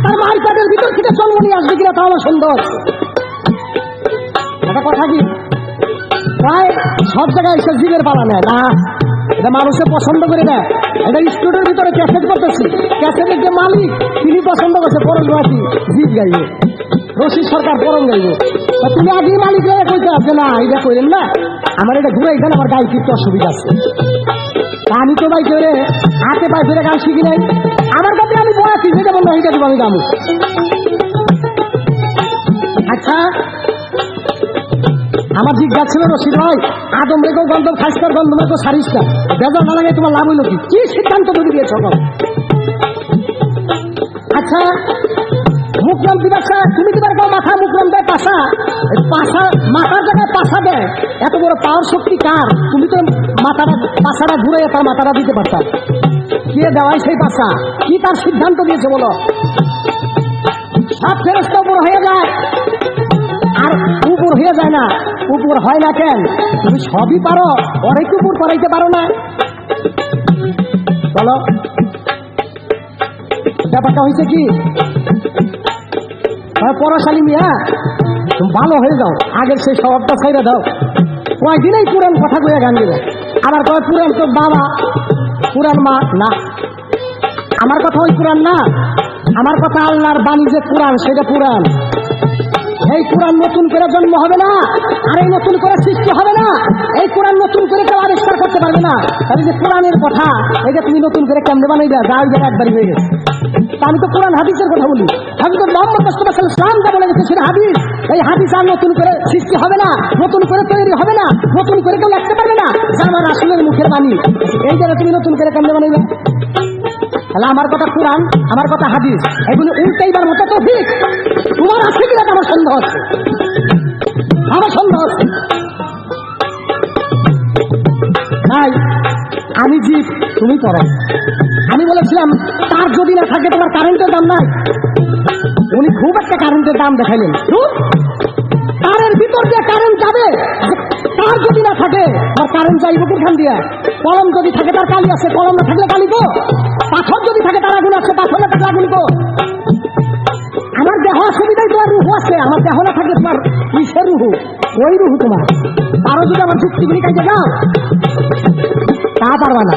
তার মার্কেটের ভিতর থেকে জন্ম নিয়ে আসবে কিনা তা আমার সন্দেহ আছে। একটা কথা কি, প্রায় সব জায়গায় এসে জীবের পালা নেয় না, এটা মানুষে পছন্দ করে দেয়। এটা স্টুডিওর ভিতরে ক্যাসেট করতেছি, ক্যাসেটের যে মালিক তিনি পছন্দ করছে পরশ বাসী জীব গাইবে, রশিদ সরকার পরম গাইব। তুমি আগে মালিক কইতে যে না এটা কইলেন না, আমার এটা ঘুরে এখানে আমার গায়ে কিছু অসুবিধা আছে। আমি তো ভাই করে হাতে পায়ে ফেরে গান শিখি নাই, আমার কাছে আমি বয়াছি যেটা বললো এইটা দিব আমি গামু। আচ্ছা আমার জিজ্ঞাসা ছিল রশিদ ভাই, আদম রেখো গন্ধম খাইস্তার গন্ধম রেখো সারিস না, বেজার না লাগে তোমার লাভ হইল কি? কি সিদ্ধান্ত ধরে দিয়েছ? আচ্ছা মুকরম দিবাসা তুমি দিবার কেউ মাথা মুকরম দেয় পাশা, পাশা মাথার জায়গায় পাশা দেয়, এত বড় পাওয়ার শক্তি কার? তুমি তো মাথাটা পাশাটা ঘুরে তার মাথাটা দিতে পারতাম, কে দেওয়াই সেই পাশা? কি তার সিদ্ধান্ত দিয়েছে বলো? সব ফেরেশতা উপর হয়ে যায়, আর উপর হয়ে যায় না। উপর হয় না কেন? তুমি সবই পারো, অনেক উপর করাইতে পারো না। বলো ব্যাপারটা হয়েছে কি? পড়াশালী মিয়া তুমি ভালো হয়ে যাও, আগের সেই স্বভাবটা ছেড়ে দাও। কয়দিনেই পুরান কথা কইয়া গান দিবে, আবার কয় পুরান তো বাবা, পুরান মা। না, আমার কথা ওই পুরান না, আমার কথা আল্লাহর বাণী যে পুরাণ, সেটা পুরাণ। এই কোরআন নতুন করে জন্ম হবে না, আর এই নতুন করে সৃষ্টি হবে না, এই কোরআন নতুন করে কেউ আবিষ্কার করতে পারবে না। তাহলে যে কোরআনের কথা এটা তুমি নতুন করে কেমনে বানাইবে? যা ওই জায়গায় একবারই হয়ে গেছে। আমি তো কোরআন হাদিসের কথা বলি, আমি তো মোহাম্মদ মুস্তাফা সাল্লাল্লাহু আলাইহি ওয়াসাল্লাম যা বলে গেছে সেটা হাদিস। এই হাদিস আর নতুন করে সৃষ্টি হবে না, নতুন করে তৈরি হবে না, নতুন করে কেউ লিখতে পারবে না, যা আমার রাসূলের মুখের বাণী। এই জায়গায় তুমি নতুন করে কেমনে বানাইবে? তাহলে আমার কথা কোরআন, আমার কথা হাদিস, এগুলো উল্টাইবার মতো তো ঠিক তোমার আছে কিনা আমার সন্দেহ আছে, আমার সন্দেহ আছে। তাই আমি জীব, তুমি পড়ো। আমি বলেছিলাম তার যদি না থাকে তোমার কারেন্টের দাম নাই। উনি খুব একটা কারেন্টের দাম দেখাইলেন, তারের ভিতর দিয়ে কারেন্ট যাবে, তার যদি না থাকে আমার কারেন্ট যাইব কোনখান দিয়ে? কলম যদি থাকে তার কালি আছে, কলম না থাকলে কালি গো। পাথর যদি থাকে তার আগুন আছে, পাথর না থাকলে আগুন গো। আমার দেহ সুবিধায় তোমার রুহু আছে, আমার দেহ না থাকলে তোমার কিসের রুহু? ওই রুহু তোমার। আরো যদি আমার যুক্তিগুলি কাজে যাও তা পারবা না,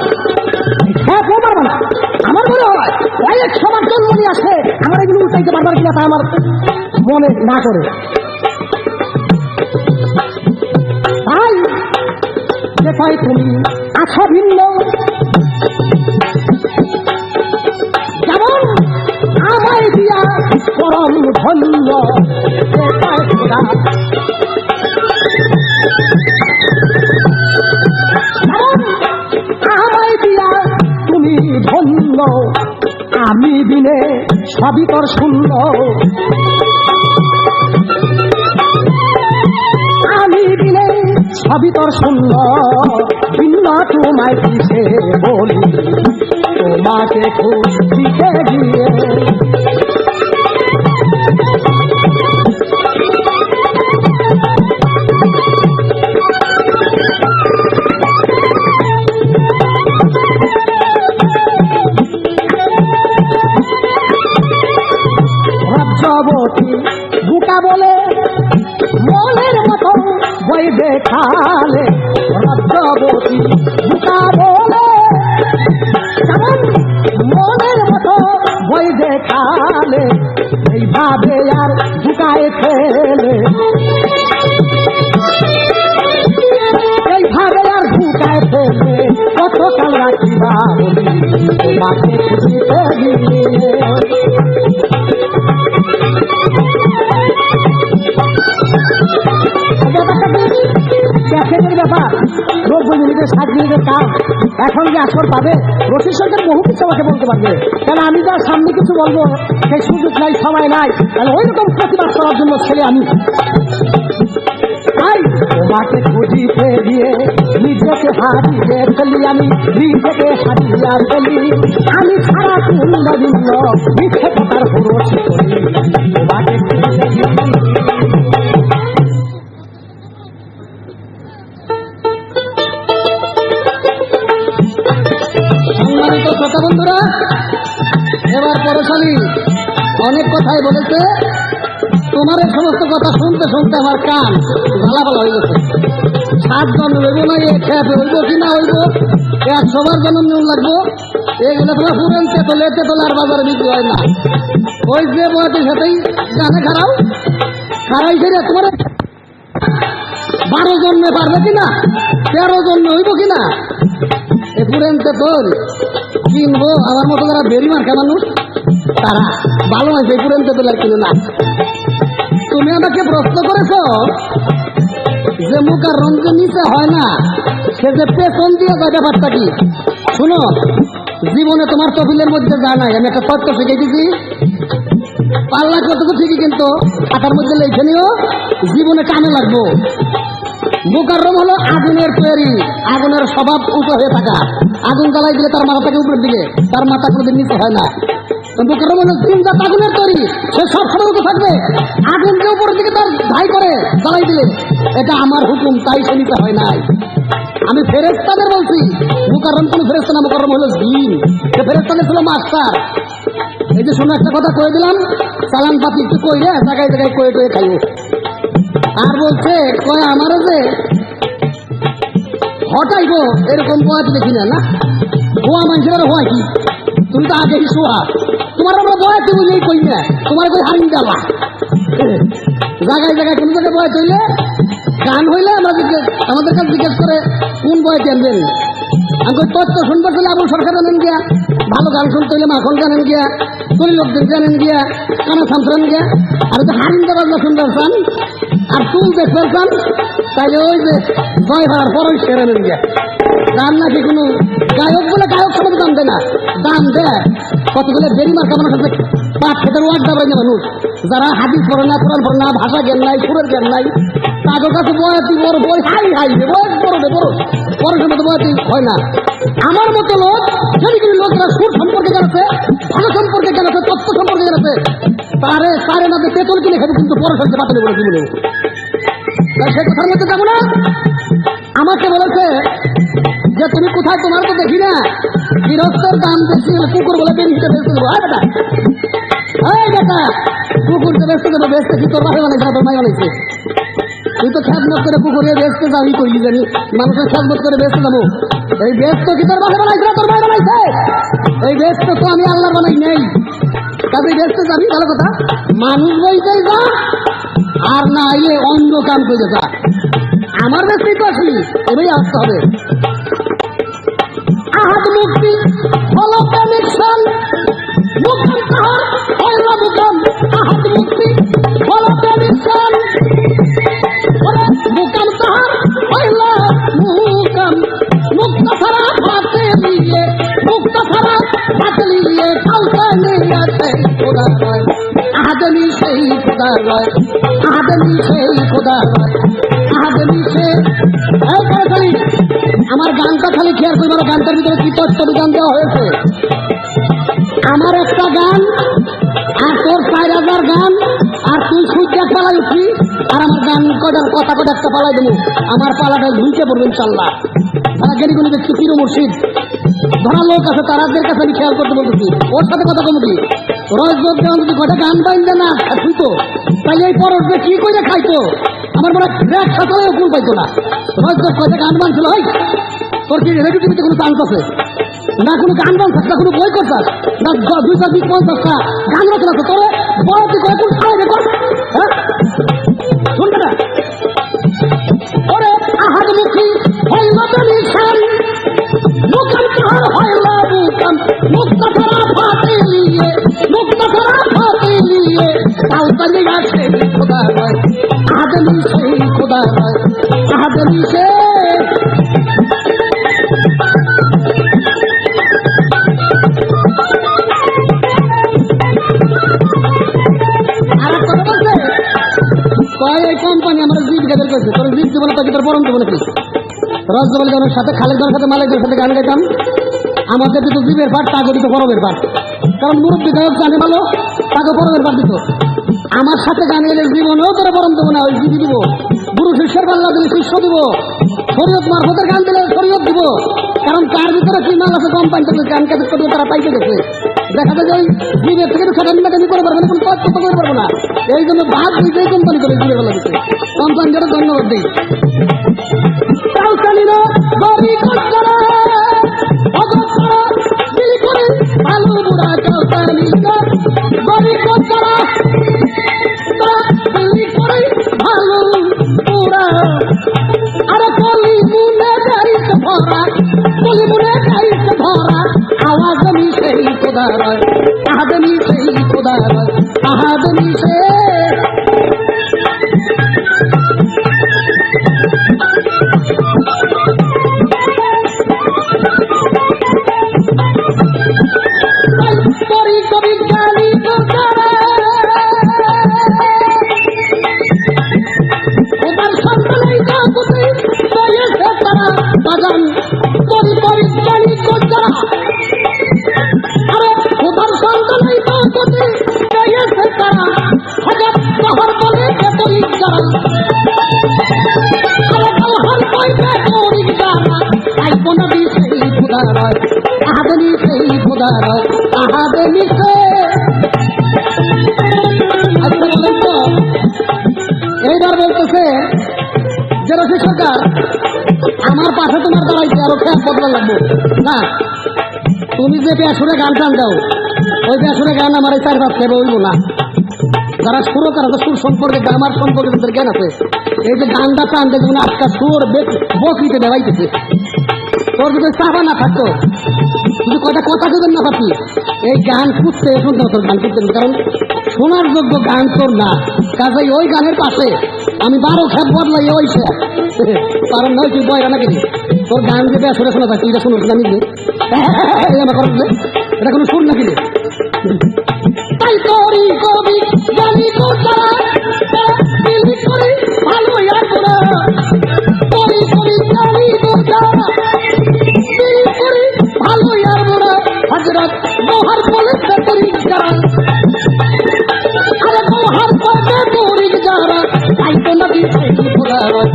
হ্যাঁ কেউ পারবা না। আমার মনে হয় অনেক সবার জন্ম নিয়ে আসে, আমার এগুলো উল্টাইতে পারবার কিনা তা আমার মনে না করে। তাই যেটাই তুমি আছো ভিন্ন, যেমন আমায় দিয়া পরম ধন্য, আমায় দিয়া তুমি ধন্য, আমি বিনে সবই তোর শূন্য। আমি বিনে সবই তোর শূন্য, ভিন্ন তোমায় কিসে বলি, তোমাকে খুঁজতে গিয়ে। রজ্জবতী বুকা বলে মনের মতো বই দেখালে, রজ্জবতী বুকা বলে তোমাকে খুঁজিতে গিয়ে। ক্যাসেটের ব্যাপার 90 মিনিটের 60 মিনিটের কাজ, এখন যে আসর পাবে রশিদ সরকার বহু কিছু আমাকে বলতে পারবে, কারণ আমি তো আর সামনে কিছু বলবো সেই সুযোগ নাই, সময় নাই, তাহলে ওই রকম প্রতিবাদ করার জন্য ছেলে আমি। তাই তোমাকে খুঁজিতে গিয়ে নিজেকে হারিয়ে ফেলি, আমি নিজেকে হারিয়া ফেলি, আমি সারা ভিন্ন ভিন্ন মিথ্যে কথার ভরসা করি, তোমাকে খুঁজিতে গিয়ে। সম্মানিত শ্রোতা বন্ধুরা, এবার পরশালী অনেক কথাই বলেছে, তোমার এই সমস্ত কথা শুনতে শুনতে আমার কান ঝালাপালা হয়ে গেছে। 7 জন হইব না, এক খেতে হইব কি না হইব, 100 বার জন্ম নিয়ম লাগবো, এগুলো তোমার পুরেন তেতলে তেতলে আর বাজারে বিক্রি হয় না। ওই যে বয়সের সাথেই গানে খারাও খারাই ছেড়ে তোমার 12 জন্মে পারবে কিনা, 13 জন্মে হইব কিনা, এ পুরেন তেতল কিনবো। আমার মতো যারা বেরি মার্কা মানুষ তারা ভালো হয়েছে, এই পুরেন তেতল আর কিনে না। তুমি আমাকে প্রশ্ন করেছ যে মুখ আর রঞ্জন নিচে হয় না, সে যে পেছন দিয়ে যায় ব্যাপারটা কি? শুনো, জীবনে তোমার তফিলের মধ্যে যা নাই, আমি একটা তথ্য শিখে দিছি, পাল্লা কতটুকু ঠিকই, কিন্তু খাতার মধ্যে লিখে নিও, জীবনে কামে লাগবো। মুকাররম হলো আগুনের তৈরি, আগুনের স্বভাব উঁচু হয়ে থাকা, আগুন জ্বালাই দিলে তার মাথা থেকে উপরের দিকে, তার মাথা কোনোদিন নিচে হয় না। মুকাররম হলো তিনজাত আগুনের তৈরি, সে সব সময় উঁচু থাকবে, আগুনকে উপরের দিকে তার ধাই করে জ্বালাই দিলে, এটা আমার হুকুম, তাই সে নিচে হয় নাই। আমি ফেরেশতাদের বলছি, মুকাররম কোন ফেরেশতা না, মুকাররম হলো জিন, সে ফেরেশতাদের ছিল মাস্টার। এই যে শোনো, একটা কথা কয়ে দিলাম, চালান পাতি একটু কইলে জায়গায় জায়গায় কয়ে টয়ে খাইও। আর বলছে কয় আমার যে হটাইব এরকম বয়াতি দেখি না, না গোয়া মানুষের হয় কি, তুমি তো আগে শোয়া, তোমার আমরা বয়াতি বুঝেই কই না, তোমার কই হারিয়ে যাবা। জায়গায় জায়গায় কোন জায়গায় বয়াত হইলে, গান হইলে আমাদের কাছে জিজ্ঞেস করে কোন বয়াতি আনবেন, আমি কই তথ্য শুনবার চলে আবুল সরকার আনেন গিয়া, ভালো গান শুনতে হইলে মাখন জানেন গিয়া, তৈরি লোকদের জানেন গিয়া, কানা সামসান গিয়া, আর তো হারিয়ে যাবার না শুনবার চান, আর তুল দেখবার চান, তাইলে ওই যে জয় ভাড়ার পরই সেরে নেন গিয়া। দাম নাকি কোনো গায়ক বলে গায়ক সবাই দাম দেয় না, দাম দেয় কতগুলো বেরি মার্কা মানুষ আছে, পাট খেতের ওয়ার্ড দাবাই না মানুষ, যারা হাদিস পড়ে না, কোরআন পড়ে না, ভাষা জ্ঞান নাই, সুরের জ্ঞান নাই, তাদের কাছে বয়াতি বড় বই হাই হাই বয়স বড় বড় পড়াশোনার মতো বয়াতি হয় না। আমার মতো লোক যদি কোনো লোকরা সুর সম্পর্কে জানাচ্ছে, ভাষা সম্পর্কে জানাচ্ছে, তত্ত্ব সম্পর্কে জানাচ্ছে, তারে না তেতল কিনে খাবে, কিন্তু পড়াশোনাকে বাতিল করে কি বলে সে কথার মধ্যে যাবো না। আমাকে বলেছে যে তুমি কোথায়, তোমার তো দেখি না, গৃহস্থের দাম বেশি, কুকুর বলে বেরিয়ে বেচতে দেবো। হ্যাঁ বেটা, এই বেটা, কুকুরকে বেচতে দেবো, বেচতে কি তোর বাসা বানাইছে না তোর মাই বানাইছে? তুই তো খ্যাতমত করে কুকুরে বেচতে যাও, ই কইলি জানি মানুষের খ্যাতমত করে বেচতে যাবো। এই বেচত কি তোর বাসা বানাইছে না তোর মাই বানাইছে? এই বেচতে তো আমি আল্লাহ বানাই নেই, কাজে বেচতে যাবি ভালো কথা, মানুষ বইতেই যা, আর না আইলে অন্য কাম করে যা। আমার বেশি তো আসি এবারই আসতে হবে। আহাদ মুক্তি হলো কানেকশন, মুকাম তাহার হইল মুকাম, আহাদ মুক্তি হলো কানেকশন, মুকাম তাহার হইল মুকাম, মুক্ত ছাড়া হাতে নিয়ে, মুক্ত ছাড়া হাতে নিয়ে কাউকে নিয়ে আছে খোদা রয়, আহাদনি সেই খোদা রয়, আহাদনি সেই খোদা রয়, আহাদনি সে। আমার গানটা খালি খেয়াল করবার, গানটার ভিতরে কি তত্ত্ব গান দেওয়া হয়েছে। আমার একটা গান আর তোর 4000 গান, আর তুই সূর্য পালাই উঠি, আর আমার গান কটার কথা কটা একটা পালাই দেবো, আমার পালাটা ঝুঁকে পড়বে ইনশাল্লাহ। তারা গেরিগুলি দেখছি পীর মুর্শিদ ধরা লোক আছে, তারাদের কাছে আমি খেয়াল করতে বলতেছি, ওর সাথে কথা কমতি রোজ রোজ যেমন যদি কটা গান বাইন্দে না শুইতো, তাই এই পরশ কি করে খাইতো, আমার মনে ব্রেক সাঁতারেও ভুল পাইতো না। রোজ রোজ কয়টা গান বানছিল, হয় তোর কি রেডিও টিভিতে কোনো চান্স আছে না, কোনো গান বানছাস না, কোনো বই করছাস না, 250-50টা গান রচনা আছে, তোর বড় তুই কয় কোন খাওয়াই রেকর্ড, হ্যাঁ শুনবে না? ওরে আহাদ মুখী হইল নিশান, মুকাম তাহার হইল মুকাম, মুক্ত খোদা রয় আহাদে মিশে আর এক কথা বলছে কয় এই কোম্পানি আমার জিপ গেদের করেছে তোর জিপ জীবনে তাকে তোর পরম জীবনে কি রসগোল্লা জনের সাথে খালেকদের সাথে মালিকদের সাথে গান গাইতাম আমাদের দিত জীবের পাঠ তাকে দিত পরমের পাঠ কারণ মুরব্বী গায়ক জানে ভালো তাকে পরমের পাঠ দিত আমার সাথে গান গেলে জীবনেও তোরা পরম দেবো না ওই জিবি দিব গুরু শিষ্যের পাল্লা দিলে শিষ্য দিব শরীয়ত মারফতের গান দিলে শরীয়ত দিব কারণ তার ভিতরে কি মাল আছে কোম্পানি থেকে গান কাজ করলে তারা পাইতে গেছে দেখা যায় যে ওই জীবের থেকে খাটানি লাগানি করে পারবে না কোনো কাজ করতে করে পারবো না এই জন্য ভাগ দিতেই কোম্পানি করে জীবের বেলা দিতে কোম্পানিটা ধন্যবাদ দিই কাউসালিরা গরি কষ্টরা অগষ্টরা দিল করে ভালো বুড়া কাউসালিরা গরি কষ্টরা দিল করে ভালো বুড়া আরে কলি মুনে যাইতে ভরা কলি মুনে যাইতে ভরা আওয়াজ মিশে খোদা রয় আহাদ মিশে খোদা রয় আহাদ মিশে করি কবি গালি ওবার সন্তানাই কাকুতে বয়েছে তারা বাজান করি করি গালি করতারা আরে ওবার সন্তানাই কাকুতে বয়েছে তারা হাজার শহর বলে বেতরি যারা আরে কালহার কইতে করি যারা আই কোন দিছে খোদা রয় আহাদনি সেই খোদা রয় আহাদনি সে আচ্ছা বলেন তো এইবার বলতেছে যে রশিদ সরকার আমার পাশে তোমার দাঁড়াইছে আরো খেয়াল বদলা লাগবে না তুমি যে পেয়াসুরে গান টান দাও ওই পেয়াসুরে গান আমার এই চার পাঁচ খেয়ে বলবো না যারা সুরকার আছে সুর সম্পর্কে আমার সম্পর্কে তাদের জ্ঞান আছে এই যে গানটা টান দেখুন আজকাল সুর বকরিতে দেওয়াইতেছে তোর যদি চাপা না থাকতো যদি কয়টা কথা দেবেন না পারতি এই গান খুঁজতে শুনতে তোর গান খুঁজতে কারণ শোনার যোগ্য গান তোর না কাজে ওই গানের পাশে আমি 12 খেপ বদলাই ওইছে কারণ নয় তুই বয়রা নাকি তোর গান যেটা শুনে শোনা থাকতো এটা শুনুস না নিজে আমার করলে এটা কোনো সুর নাকি তাই করি কবি জানি কোথায় করে ভালো করি করি জানি কোথায় ভালো ইয়ার বড় হজরত বহার বলেছে তরিক যারা আরে বহার পথে তরিক যারা তাই তো নবী সেই খোদা রয়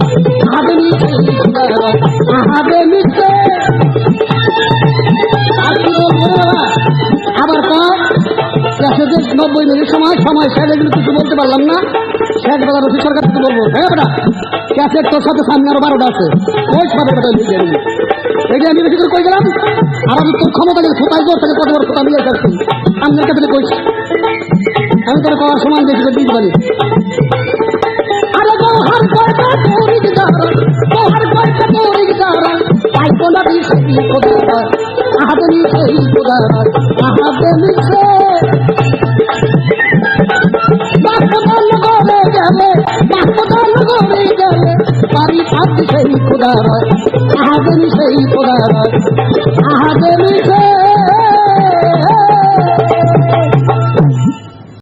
আদমি সেই খোদা রয় আহাদে মিশে আবার কর 90 মিনিট সময় সেটা কিছু বলতে পারলাম না শেষ বেলা রশিদ সরকার কিছু বলবো হ্যাঁ বেটা ক্যাসেট তোর সাথে সামনে আরো 12টা আছে ওই সাথে বেটা লিখে নিবি এটা আমি বেশি করে কই গেলাম আর আমি তোর ক্ষমতা যে কোথায় জোর থেকে কত বড় কথা নিয়ে আসছি সামনের কাছে কইস আমি তোর করার সময় বেশি করে দিতে পারি আরে বহার কয়টা তরিক যারা বহার কয়টা তরিক যারা তাই তো নবী সেই খোদা রয় আহাদনি সেই খোদা রয় আহাদে মিশে বাস্তবান করে গেলে পারি থাকতে সেই খোদা রয় আহাদনি সেই খোদা রয় আহাদে মিশে